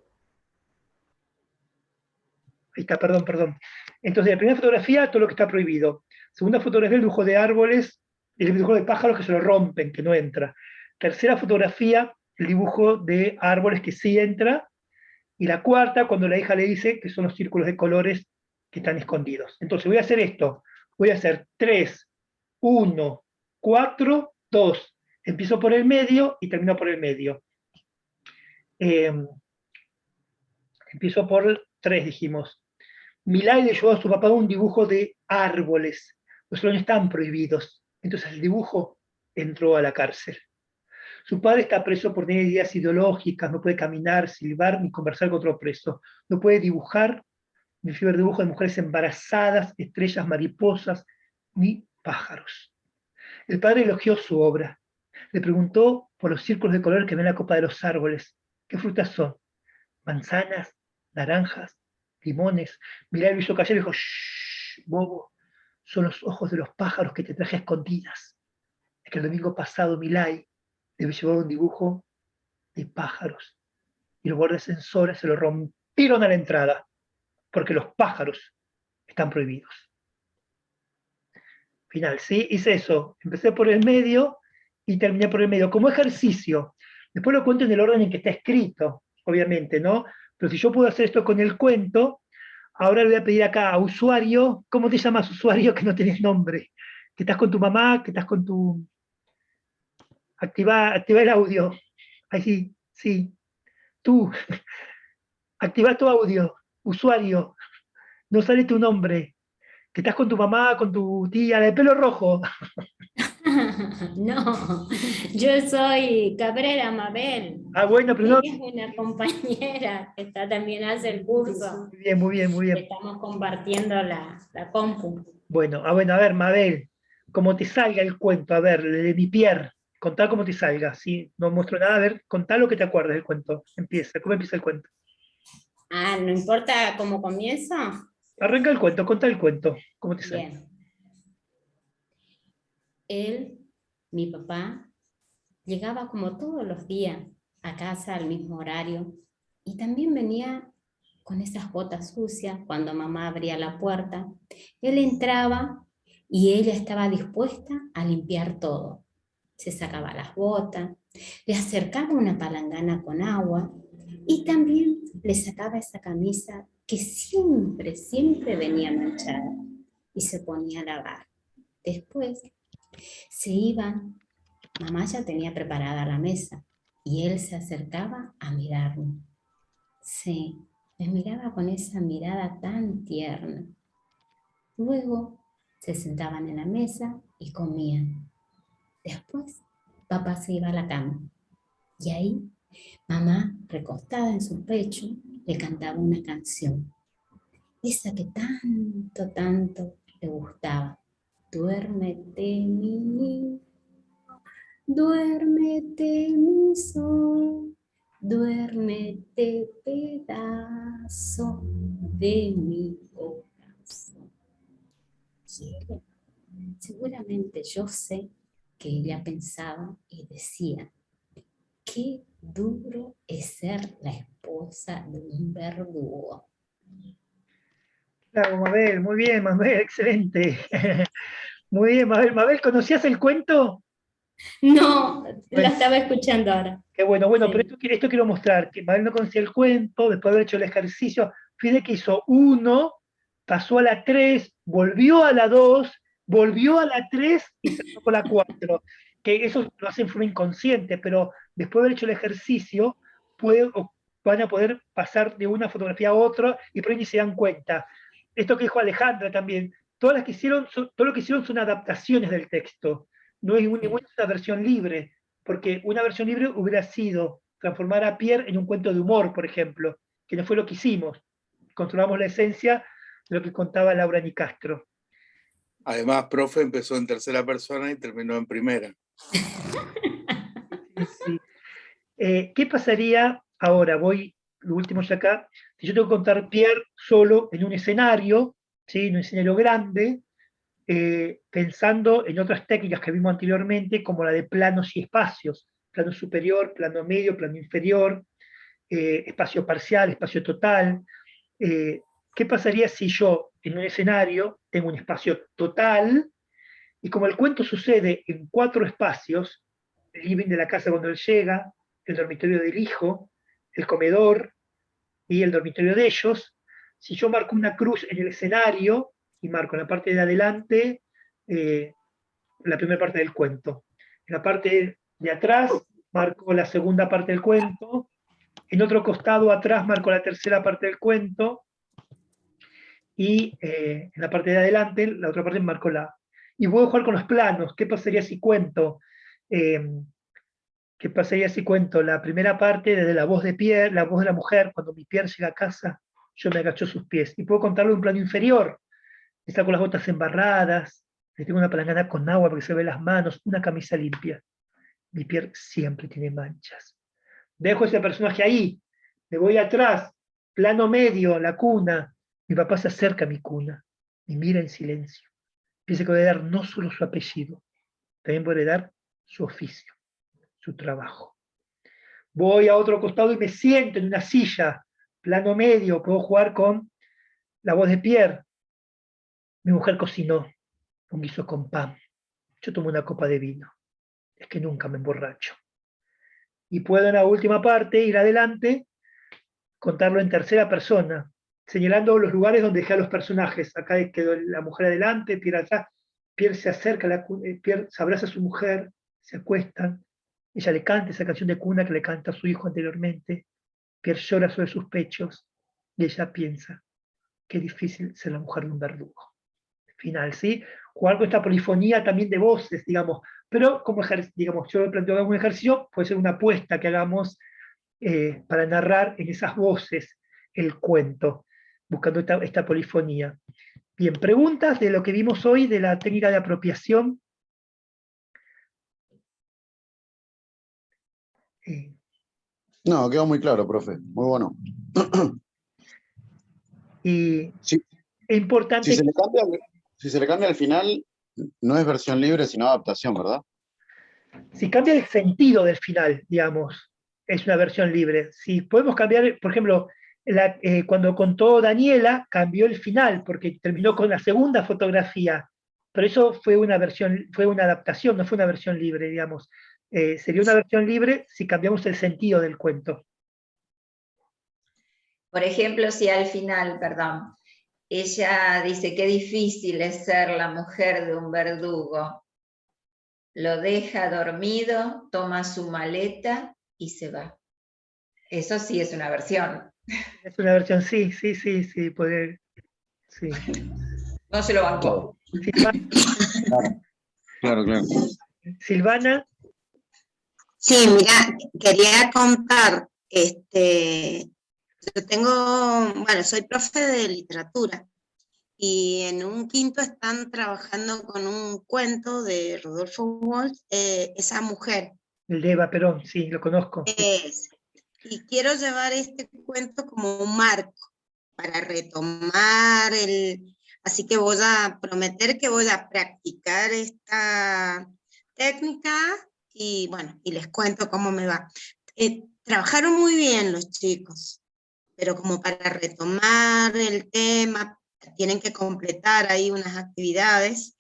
Ahí está, perdón. Entonces, la primera fotografía, todo lo que está prohibido. Segunda fotografía, el dibujo de árboles, el dibujo de pájaros que se lo rompen, que no entra. Tercera fotografía, el dibujo de árboles que sí entra. Y la cuarta, cuando la hija le dice que son los círculos de colores que están escondidos. Entonces, voy a hacer esto. Voy a hacer 3, 1, 4, 2. Empiezo por el medio y termino por el medio. Empiezo por 3, dijimos. Milay le llevó a su papá un dibujo de árboles. Los árboles están prohibidos. Entonces el dibujo entró a la cárcel. Su padre está preso por tener ideas ideológicas, no puede caminar, silbar ni conversar con otro preso. No puede dibujar, ni ver dibujos de mujeres embarazadas, estrellas, mariposas, ni pájaros. El padre elogió su obra. Le preguntó por los círculos de color que ven en la copa de los árboles. ¿Qué frutas son? Manzanas, naranjas, limones. Milay lo hizo callar y dijo, shh, bobo, son los ojos de los pájaros que te traje a escondidas. Es que el domingo pasado Milay debe llevar un dibujo de pájaros. Y los guardias censores se lo rompieron a la entrada, porque los pájaros están prohibidos. Final, ¿sí? Hice eso. Empecé por el medio y terminé por el medio, como ejercicio. Después lo cuento en el orden en que está escrito, obviamente, ¿no? Pero si yo puedo hacer esto con el cuento, ahora le voy a pedir acá a usuario, ¿cómo te llamas usuario que no tenés nombre? Que estás con tu mamá, que estás con tu... Activa el audio. Ahí sí. Tú. Activa tu audio. Usuario. No sale tu nombre. Que estás con tu mamá, con tu tía, de pelo rojo. No, yo soy Cabrera Mabel. Ah, bueno, pero no. Ella es una compañera que está, también hace el curso. Muy bien. Estamos compartiendo la compu. Bueno, a ver, Mabel. como te salga el cuento, a ver, de mi Pierre, contá como te salga, ¿sí? No muestro nada, a ver, contá lo que te acuerdas del cuento. ¿Cómo empieza el cuento? Ah, ¿no importa cómo comienza? Arranca el cuento, contá el cuento, ¿cómo te sale? Bien. Él, mi papá, llegaba como todos los días a casa al mismo horario y también venía con esas botas sucias cuando mamá abría la puerta. Él entraba y ella estaba dispuesta a limpiar todo. Se sacaba las botas, le acercaba una palangana con agua y también le sacaba esa camisa que siempre, siempre venía manchada y se ponía a lavar. Después se iban, mamá ya tenía preparada la mesa y él se acercaba a mirarme. Sí, me miraba con esa mirada tan tierna. Luego se sentaban en la mesa y comían. Después papá se iba a la cama y ahí mamá, recostada en su pecho, le cantaba una canción. Esa que tanto, tanto le gustaba. Duérmete, mi niño, duérmete, mi sol, duérmete, pedazo de mi corazón. Y ella, seguramente yo sé que ella pensaba y decía, qué duro es ser la esposa de un verdugo. Claro, Mabel, muy bien, Mabel, excelente. Muy bien, Mabel. Mabel, ¿conocías el cuento? No, Bueno, la estaba escuchando ahora. qué bueno, Sí. pero esto quiero mostrar, que Mabel no conocía el cuento, después de haber hecho el ejercicio, fíjate que hizo 1, pasó a la 3, volvió a la 2, volvió a la 3 y se con la 4. Que eso lo hace en forma inconsciente, pero después de haber hecho el ejercicio, van a poder pasar de una fotografía a otra y por ahí ni se dan cuenta. Esto que dijo Alejandra también, todo lo que hicieron son adaptaciones del texto, no es ninguna versión libre, porque una versión libre hubiera sido transformar a Pierre en un cuento de humor, por ejemplo, que no fue lo que hicimos. Controlamos la esencia de lo que contaba Laura Nicastro. Además, profe empezó en tercera persona y terminó en primera. Sí. ¿Qué pasaría ahora? Voy, lo último ya acá, si yo tengo que contar Pierre solo en un escenario, ¿sí? En un escenario grande, pensando en otras técnicas que vimos anteriormente, como la de planos y espacios, plano superior, plano medio, plano inferior, espacio parcial, espacio total. ¿Qué pasaría si yo en un escenario tengo un espacio total y como el cuento sucede en 4 espacios, el living de la casa cuando él llega, el dormitorio del hijo, el comedor y el dormitorio de ellos, si yo marco una cruz en el escenario y marco en la parte de adelante la primera parte del cuento, en la parte de atrás marco la segunda parte del cuento, en otro costado atrás marco la tercera parte del cuento, y en la parte de adelante, la otra parte marco la... Y puedo jugar con los planos. ¿Qué pasaría si cuento? ¿Qué pasaría si cuento la primera parte desde la voz de Pierre, la voz de la mujer, cuando mi Pierre llega a casa, yo me agacho sus pies? Y puedo contarlo en un plano inferior. Le saco las botas embarradas, le tengo una palangana con agua porque se ve las manos, una camisa limpia. Mi Pierre siempre tiene manchas. Dejo ese personaje ahí, me voy atrás, plano medio, la cuna. Mi papá se acerca a mi cuna, me mira en silencio. Empieza a heredar no solo su apellido, también voy a heredar su oficio, su trabajo. Voy a otro costado y me siento en una silla, plano medio, puedo jugar con la voz de Pierre. Mi mujer cocinó un guiso con pan. Yo tomo una copa de vino. Es que nunca me emborracho. Y puedo en la última parte ir adelante, contarlo en tercera persona, señalando los lugares donde dejé a los personajes. Acá quedó la mujer adelante, Pierre atrás. Pierre se acerca, Pierre se abraza a su mujer, se acuestan. Ella le canta esa canción de cuna que le canta a su hijo anteriormente. Pierre llora sobre sus pechos y ella piensa, qué difícil ser la mujer de un verdugo. Final, ¿sí? Jugar con esta polifonía también de voces, digamos, pero como digamos, yo planteo un ejercicio, puede ser una apuesta que hagamos para narrar en esas voces el cuento, buscando esta polifonía. Bien, preguntas de lo que vimos hoy de la técnica de apropiación. No, quedó muy claro, profe. Muy bueno. Y sí. Es importante... Si se le cambia al final, no es versión libre, sino adaptación, ¿verdad? Si cambia el sentido del final, digamos, es una versión libre. Si podemos cambiar, por ejemplo, cuando contó Daniela, cambió el final, porque terminó con la segunda fotografía, pero eso fue una adaptación, no fue una versión libre, digamos. Sería una versión libre si cambiamos el sentido del cuento. Por ejemplo, si al final, perdón, ella dice qué difícil es ser la mujer de un verdugo. Lo deja dormido, toma su maleta y se va. Eso sí es una versión. Es una versión, sí, puede, sí. No se lo bancó. Claro. Silvana. Sí, mira, quería contar, yo soy profe de literatura y en un quinto están trabajando con un cuento de Rodolfo Walsh, Esa mujer. El de Eva Perón, sí, lo conozco. Y quiero llevar este cuento como un marco para retomar así que voy a prometer que voy a practicar esta técnica y bueno, y les cuento cómo me va. Trabajaron muy bien los chicos, pero como para retomar el tema, tienen que completar ahí unas actividades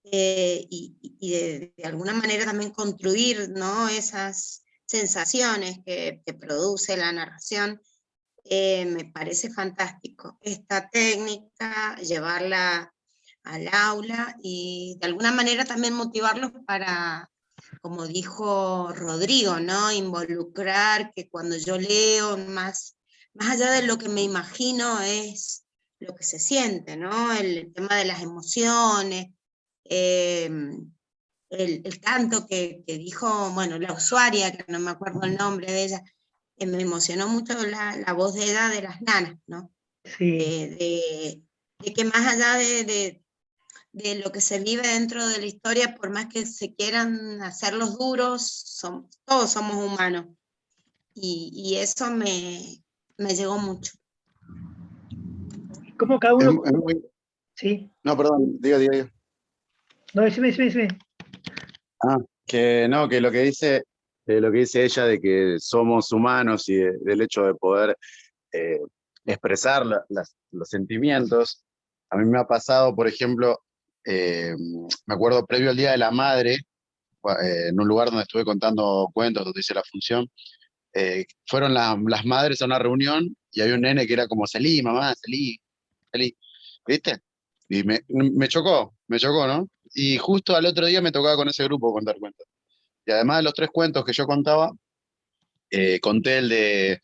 y de alguna manera también construir, ¿no?, esas sensaciones que produce la narración. Me parece fantástico esta técnica, llevarla al aula y de alguna manera también motivarlos para, como dijo Rodrigo, ¿no?, involucrar que cuando yo leo, más allá de lo que me imagino, es lo que se siente, ¿no?, el tema de las emociones, el canto que dijo, bueno, la usuaria, que no me acuerdo el nombre de ella, me emocionó mucho la voz de ella de las nanas, ¿no? Sí. De que más allá de lo que se vive dentro de la historia, por más que se quieran hacer los duros, todos somos humanos. Y eso me llegó mucho. ¿Cómo cada uno? Sí. No, perdón, diga. No, decime. Que lo que dice ella de que somos humanos y del hecho de poder expresar los sentimientos. A mí me ha pasado, por ejemplo, me acuerdo previo al Día de la Madre, en un lugar donde estuve contando cuentos, donde hice la función, fueron las madres a una reunión y había un nene que era como, salí, mamá, salí, ¿viste? Y me chocó, ¿no? Y justo al otro día me tocaba con ese grupo contar cuentos. Y además de los 3 cuentos que yo contaba, conté el de,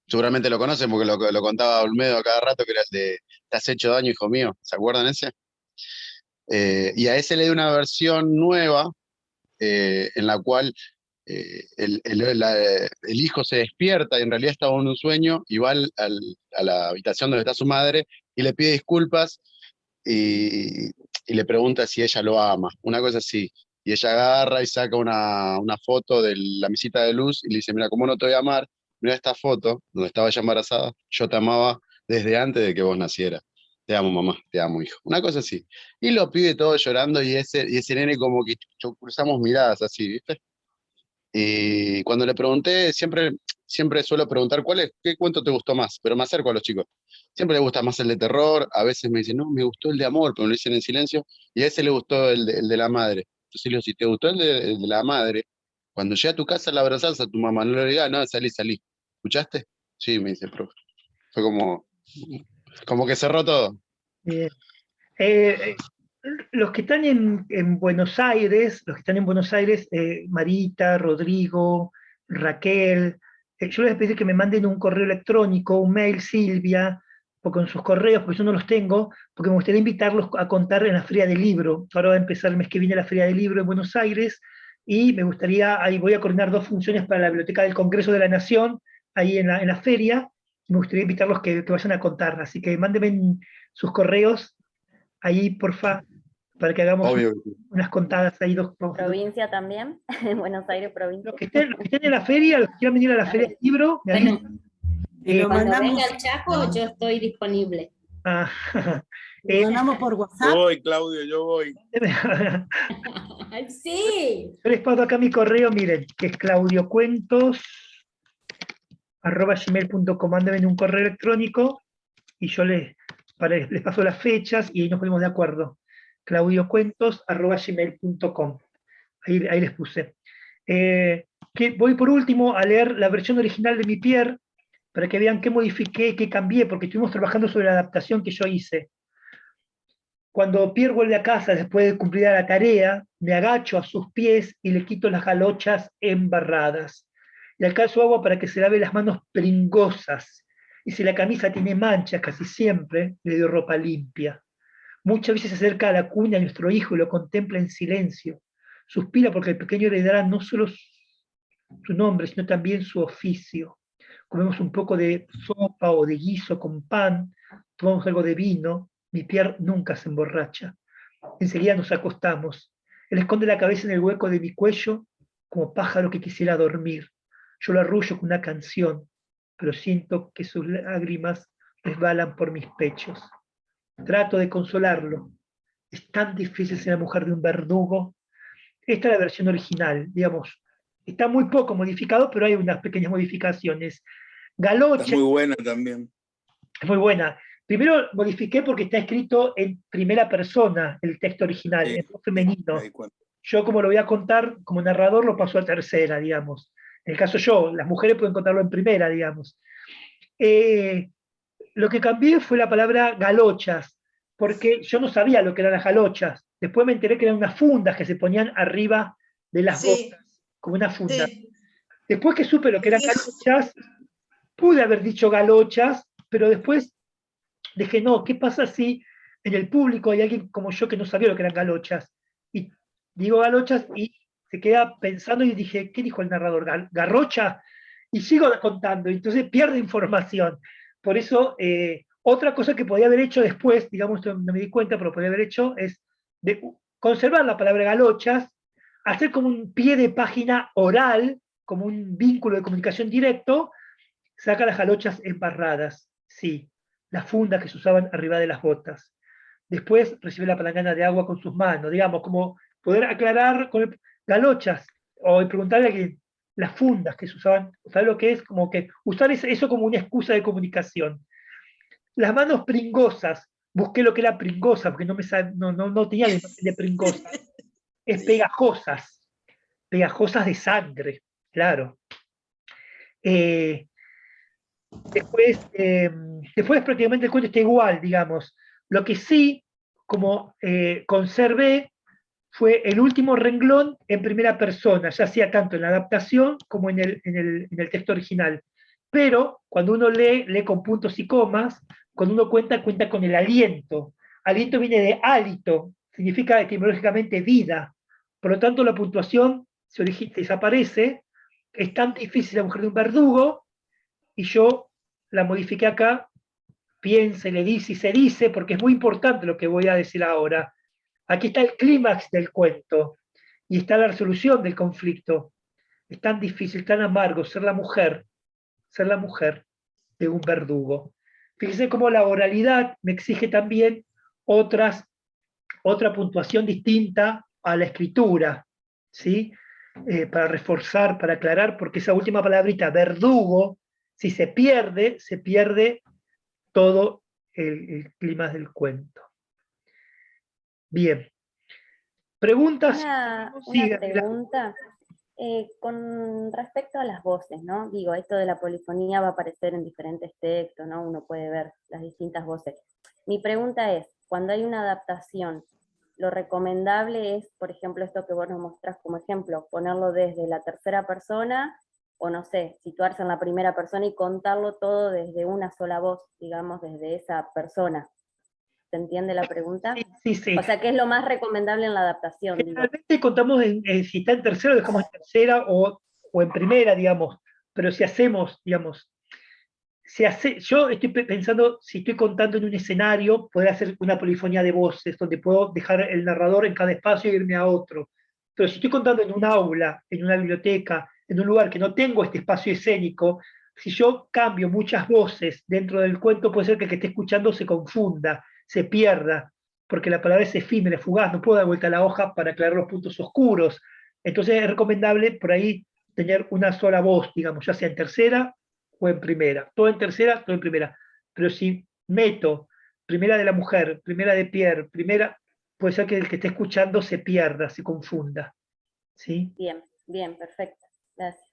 seguramente lo conocen porque lo contaba Olmedo a cada rato, que era el de Te has hecho daño, hijo mío. ¿Se acuerdan ese? Y a ese le di una versión nueva, en la cual el hijo se despierta y en realidad estaba en un sueño y va a la habitación donde está su madre y le pide disculpas y le pregunta si ella lo ama, una cosa así. Y ella agarra y saca una foto de la mesita de luz y le dice, mira, ¿cómo no te voy a amar? Mira esta foto donde estaba ella embarazada, yo te amaba desde antes de que vos nacieras. Te amo, mamá, te amo, hijo. Una cosa así. Y lo pide todo llorando y ese nene como que cruzamos miradas así, ¿viste? Y cuando le pregunté, siempre suelo preguntar qué cuento te gustó más, pero me acerco a los chicos. Siempre le gusta más el de terror, a veces me dicen, no, me gustó el de amor, pero me lo dicen en silencio, y a ese le gustó el de la madre. Entonces le digo, si te gustó el de la madre, cuando llegue a tu casa la abrazás a tu mamá, no le digas, no, salí. ¿Escuchaste? Sí, me dice el profe. Fue como que cerró todo. Bien. Los que están en Buenos Aires, Marita, Rodrigo, Raquel, yo les pedí que me manden un correo electrónico, un mail, Silvia, o con sus correos, porque yo no los tengo, porque me gustaría invitarlos a contar en la Feria del Libro. Ahora va a empezar el mes que viene la Feria del Libro en Buenos Aires, y me gustaría, ahí voy a coordinar 2 funciones para la Biblioteca del Congreso de la Nación, ahí en la feria, y me gustaría invitarlos que vayan a contar, así que mándenme sus correos ahí, porfa, para que hagamos Obvio. unas contadas ahí. ¿Provincia también? Buenos Aires, provincia. Los que estén en la feria, los que quieran venir a la feria del libro, me avisan. Cuando venga el Chaco, yo estoy disponible. Lo mandamos por WhatsApp. Yo voy, Claudio, yo voy. Sí. Yo les paso acá mi correo, miren, que es claudiocuentos@gmail.com. Mándenme un correo electrónico y yo les paso las fechas y ahí nos ponemos de acuerdo. claudiocuentos@gmail.com. Ahí les puse. Voy por último a leer la versión original de mi Pierre, para que vean qué modifiqué, qué cambié, porque estuvimos trabajando sobre la adaptación que yo hice. Cuando Pierre vuelve a casa después de cumplir la tarea, me agacho a sus pies y le quito las galochas embarradas. Le alcanzo agua para que se lave las manos pringosas. Y si la camisa tiene manchas, casi siempre le doy ropa limpia. Muchas veces se acerca a la cuna de nuestro hijo y lo contempla en silencio. Suspira porque el pequeño heredará no solo su nombre, sino también su oficio. Comemos un poco de sopa o de guiso con pan, tomamos algo de vino. Mi Pierre nunca se emborracha. Enseguida nos acostamos. Él esconde la cabeza en el hueco de mi cuello como pájaro que quisiera dormir. Yo lo arrullo con una canción, pero siento que sus lágrimas resbalan por mis pechos. Trato de consolarlo. Es tan difícil ser la mujer de un verdugo. Esta es la versión original, digamos. Está muy poco modificado, pero hay unas pequeñas modificaciones. Galocha. Está muy buena también. Es muy buena. Primero modifiqué porque está escrito en primera persona el texto original, en femenino. Yo, como lo voy a contar como narrador, lo paso a tercera, digamos. En el caso yo, las mujeres pueden contarlo en primera, digamos. Lo que cambié fue la palabra galochas, porque yo no sabía lo que eran las galochas. Después me enteré que eran unas fundas que se ponían arriba de las botas, como una funda. Después que supe lo que eran galochas, pude haber dicho galochas, pero después dije, no, ¿qué pasa si en el público hay alguien como yo que no sabía lo que eran galochas? Y digo galochas y se queda pensando y dije, ¿qué dijo el narrador? ¿Garrocha? Y sigo contando, entonces pierde información. Por eso, otra cosa que podía haber hecho después, digamos, no me di cuenta, pero podía haber hecho, es de conservar la palabra galochas, hacer como un pie de página oral, como un vínculo de comunicación directo, saca las galochas embarradas, sí, las fundas que se usaban arriba de las botas. Después recibe la palangana de agua con sus manos, digamos, como poder aclarar con galochas, o preguntarle a alguien, las fundas que se usaban, ¿sabes lo que es? Como que usar eso como una excusa de comunicación. Las manos pringosas, busqué lo que era pringosa, porque no tenía la imagen de pringosa. Es pegajosas de sangre, claro. Después prácticamente el cuento está igual, digamos. Lo que sí, como conservé, fue el último renglón en primera persona, ya sea tanto en la adaptación como en el texto original. Pero cuando uno lee con puntos y comas, cuando uno cuenta con el aliento. Aliento viene de hálito, significa etimológicamente vida. Por lo tanto, la puntuación se desaparece. Es tan difícil la mujer de un verdugo, y yo la modifiqué acá, piensa y le dice y se dice, porque es muy importante lo que voy a decir ahora. Aquí está el clímax del cuento y está la resolución del conflicto. Es tan difícil, tan amargo ser la mujer de un verdugo. Fíjense cómo la oralidad me exige también otra puntuación distinta a la escritura, ¿sí? Para reforzar, para aclarar, porque esa última palabrita, verdugo, si se pierde todo el clima del cuento. Bien. ¿Preguntas? Una pregunta con respecto a las voces, ¿no? Digo, esto de la polifonía va a aparecer en diferentes textos, ¿no? Uno puede ver las distintas voces. Mi pregunta es, cuando hay una adaptación, lo recomendable es, por ejemplo, esto que vos nos mostrás como ejemplo, ponerlo desde la tercera persona, o no sé, situarse en la primera persona y contarlo todo desde una sola voz, digamos, desde esa persona. ¿Se entiende la pregunta? Sí, sí. O sea, ¿qué es lo más recomendable en la adaptación? Generalmente contamos si está en tercera, dejamos en tercera o en primera, digamos. Pero si hacemos, digamos, yo estoy pensando, si estoy contando en un escenario, poder hacer una polifonía de voces, donde puedo dejar el narrador en cada espacio e irme a otro. Pero si estoy contando en un aula, en una biblioteca, en un lugar que no tengo este espacio escénico, si yo cambio muchas voces dentro del cuento, puede ser que el que esté escuchando se confunda, se pierda, porque la palabra es efímera, fugaz, no puedo dar vuelta a la hoja para aclarar los puntos oscuros. Entonces es recomendable por ahí tener una sola voz, digamos, ya sea en tercera o en primera. Todo en tercera, todo en primera. Pero si meto primera de la mujer, primera de Pierre, primera, puede ser que el que esté escuchando se pierda, se confunda. ¿Sí? Bien, bien, perfecto. Gracias.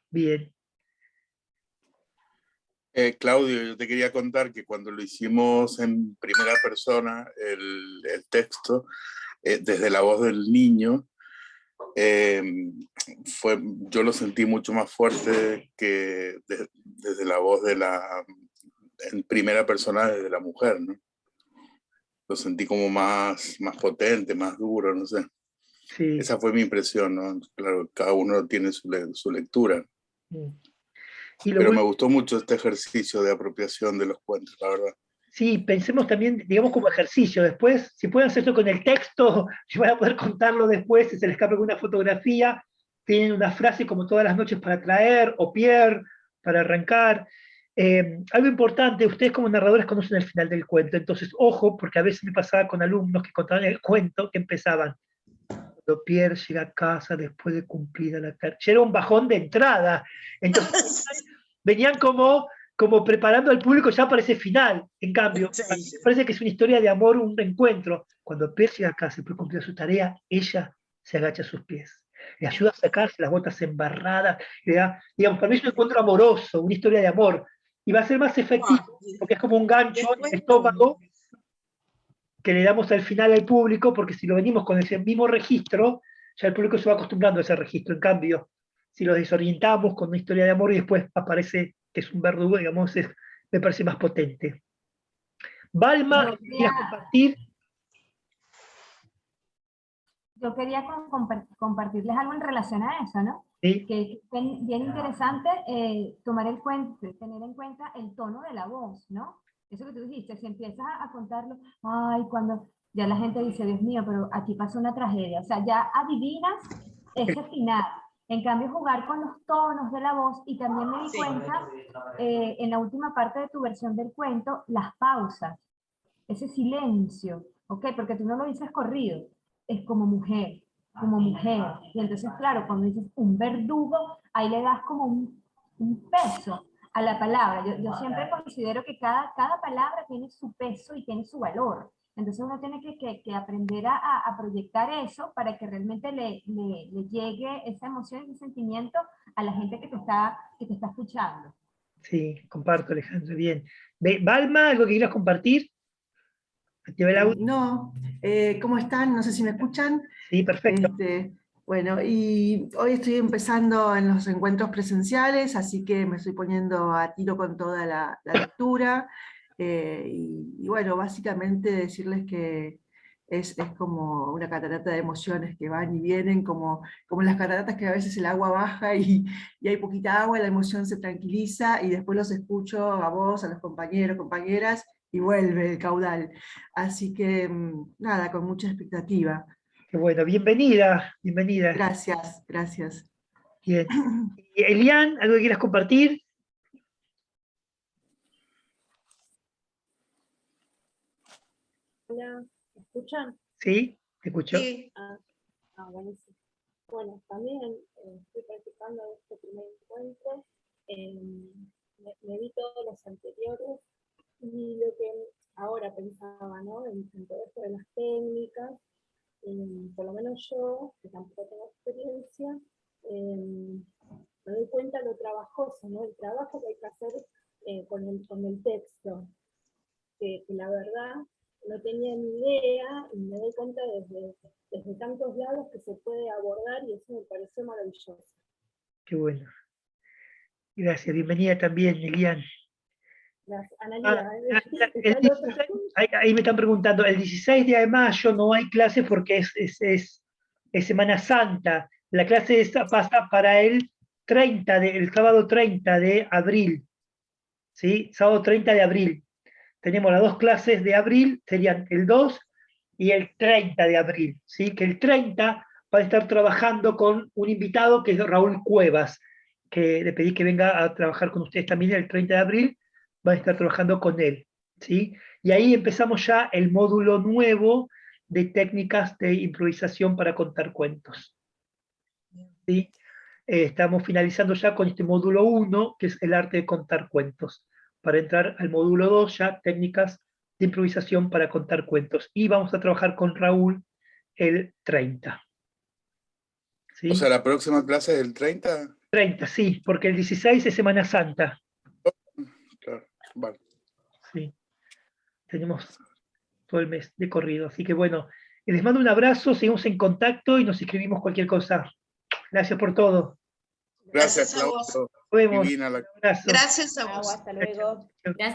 Bien. Claudio, yo te quería contar que cuando lo hicimos en primera persona, el texto, desde la voz del niño, yo lo sentí mucho más fuerte que desde la voz en primera persona desde la mujer, ¿no? Lo sentí como más potente, más duro, no sé. Sí. Esa fue mi impresión, ¿no? Claro, cada uno tiene su lectura. Pero me gustó mucho este ejercicio de apropiación de los cuentos, la verdad. Sí, pensemos también, digamos, como ejercicio. Después, si pueden hacer esto con el texto, si van a poder contarlo después, si se les escapa alguna fotografía, tienen una frase como todas las noches para traer, o Pierre, para arrancar. Algo importante, ustedes como narradores conocen el final del cuento, entonces, ojo, porque a veces me pasaba con alumnos que contaban el cuento, que empezaban, cuando Pierre llega a casa después de cumplida la tarde. Ya era un bajón de entrada. Entonces, venían como preparando al público ya para ese final. En cambio, me parece que es una historia de amor, un reencuentro. Cuando Pierre llega a casa después de cumplir su tarea, ella se agacha a sus pies. Le ayuda a sacarse las botas embarradas. Le da, digamos, para mí es un encuentro amoroso, una historia de amor. Y va a ser más efectivo, porque es como un gancho en el estómago que le damos al final al público, porque si lo venimos con ese mismo registro, ya el público se va acostumbrando a ese registro. En cambio, si lo desorientamos con una historia de amor y después aparece que es un verdugo, digamos, me parece más potente. Balma, ¿quieres compartir? Yo quería compartirles algo en relación a eso, ¿no? Sí. Que es bien interesante tener en cuenta el tono de la voz, ¿no? Eso que tú dijiste, si empiezas a contarlo, ay, cuando ya la gente dice, Dios mío, pero aquí pasó una tragedia, o sea, ya adivinas ese final. En cambio, jugar con los tonos de la voz, y también me di cuenta, en la última parte de tu versión del cuento, las pausas, ese silencio, ¿ok? Porque tú no lo dices corrido, es como mujer, y entonces, claro, cuando dices un verdugo, ahí le das como un peso a la palabra. Yo siempre considero que cada palabra tiene su peso y tiene su valor. Entonces uno tiene que aprender a proyectar eso para que realmente le llegue esa emoción, ese sentimiento a la gente que te está escuchando. Sí, comparto, Alejandro, bien. Balma, ¿algo que quieras compartir? No, ¿cómo están? No sé si me escuchan. Sí, perfecto. Bueno, y hoy estoy empezando en los encuentros presenciales, así que me estoy poniendo a tiro con toda la lectura. Y bueno, básicamente decirles que es como una catarata de emociones que van y vienen, como las cataratas que a veces el agua baja y hay poquita agua, la emoción se tranquiliza y después los escucho a vos, a los compañeros, compañeras, y vuelve el caudal. Así que nada, con mucha expectativa. Qué bueno, bienvenida, bienvenida. Gracias, gracias. Bien. Y Elian, ¿algo que quieras compartir? Hola, ¿me escuchan? Sí, te escucho. Sí. Buenísimo. Bueno, también estoy participando de este primer encuentro. Me vi todos los anteriores y lo que ahora pensaba, ¿no? En todo esto de las técnicas, por lo menos yo, que tampoco tengo experiencia, me doy cuenta de lo trabajoso, ¿no? El trabajo que hay que hacer con el texto, que la verdad no tenía ni idea, y me doy cuenta desde tantos lados que se puede abordar, y eso me pareció maravilloso. Qué bueno. Gracias, bienvenida también, Elian. Gracias. Analia, ahí me están preguntando, el 16 de mayo no hay clase porque es Semana Santa. La clase pasa para el sábado 30 de abril. ¿sí? Sábado 30 de abril. Tenemos las 2 clases de abril, serían el 2 y el 30 de abril, ¿sí? Que el 30 va a estar trabajando con un invitado que es Raúl Cuevas, que le pedí que venga a trabajar con ustedes también el 30 de abril, va a estar trabajando con él, ¿sí? Y ahí empezamos ya el módulo nuevo de técnicas de improvisación para contar cuentos, ¿sí? Estamos finalizando ya con este módulo 1, que es el arte de contar cuentos, para entrar al módulo 2 ya, técnicas de improvisación para contar cuentos. Y vamos a trabajar con Raúl el 30. ¿Sí? O sea, la próxima clase es el 30. 30, sí, porque el 16 es Semana Santa. Claro, vale. Sí, tenemos todo el mes de corrido. Así que bueno, les mando un abrazo, seguimos en contacto y nos escribimos cualquier cosa. Gracias por todo. Gracias, a vos. Claudio. Nos vemos. Divina la... Un abrazo. Gracias a vos. Hasta luego. Chao.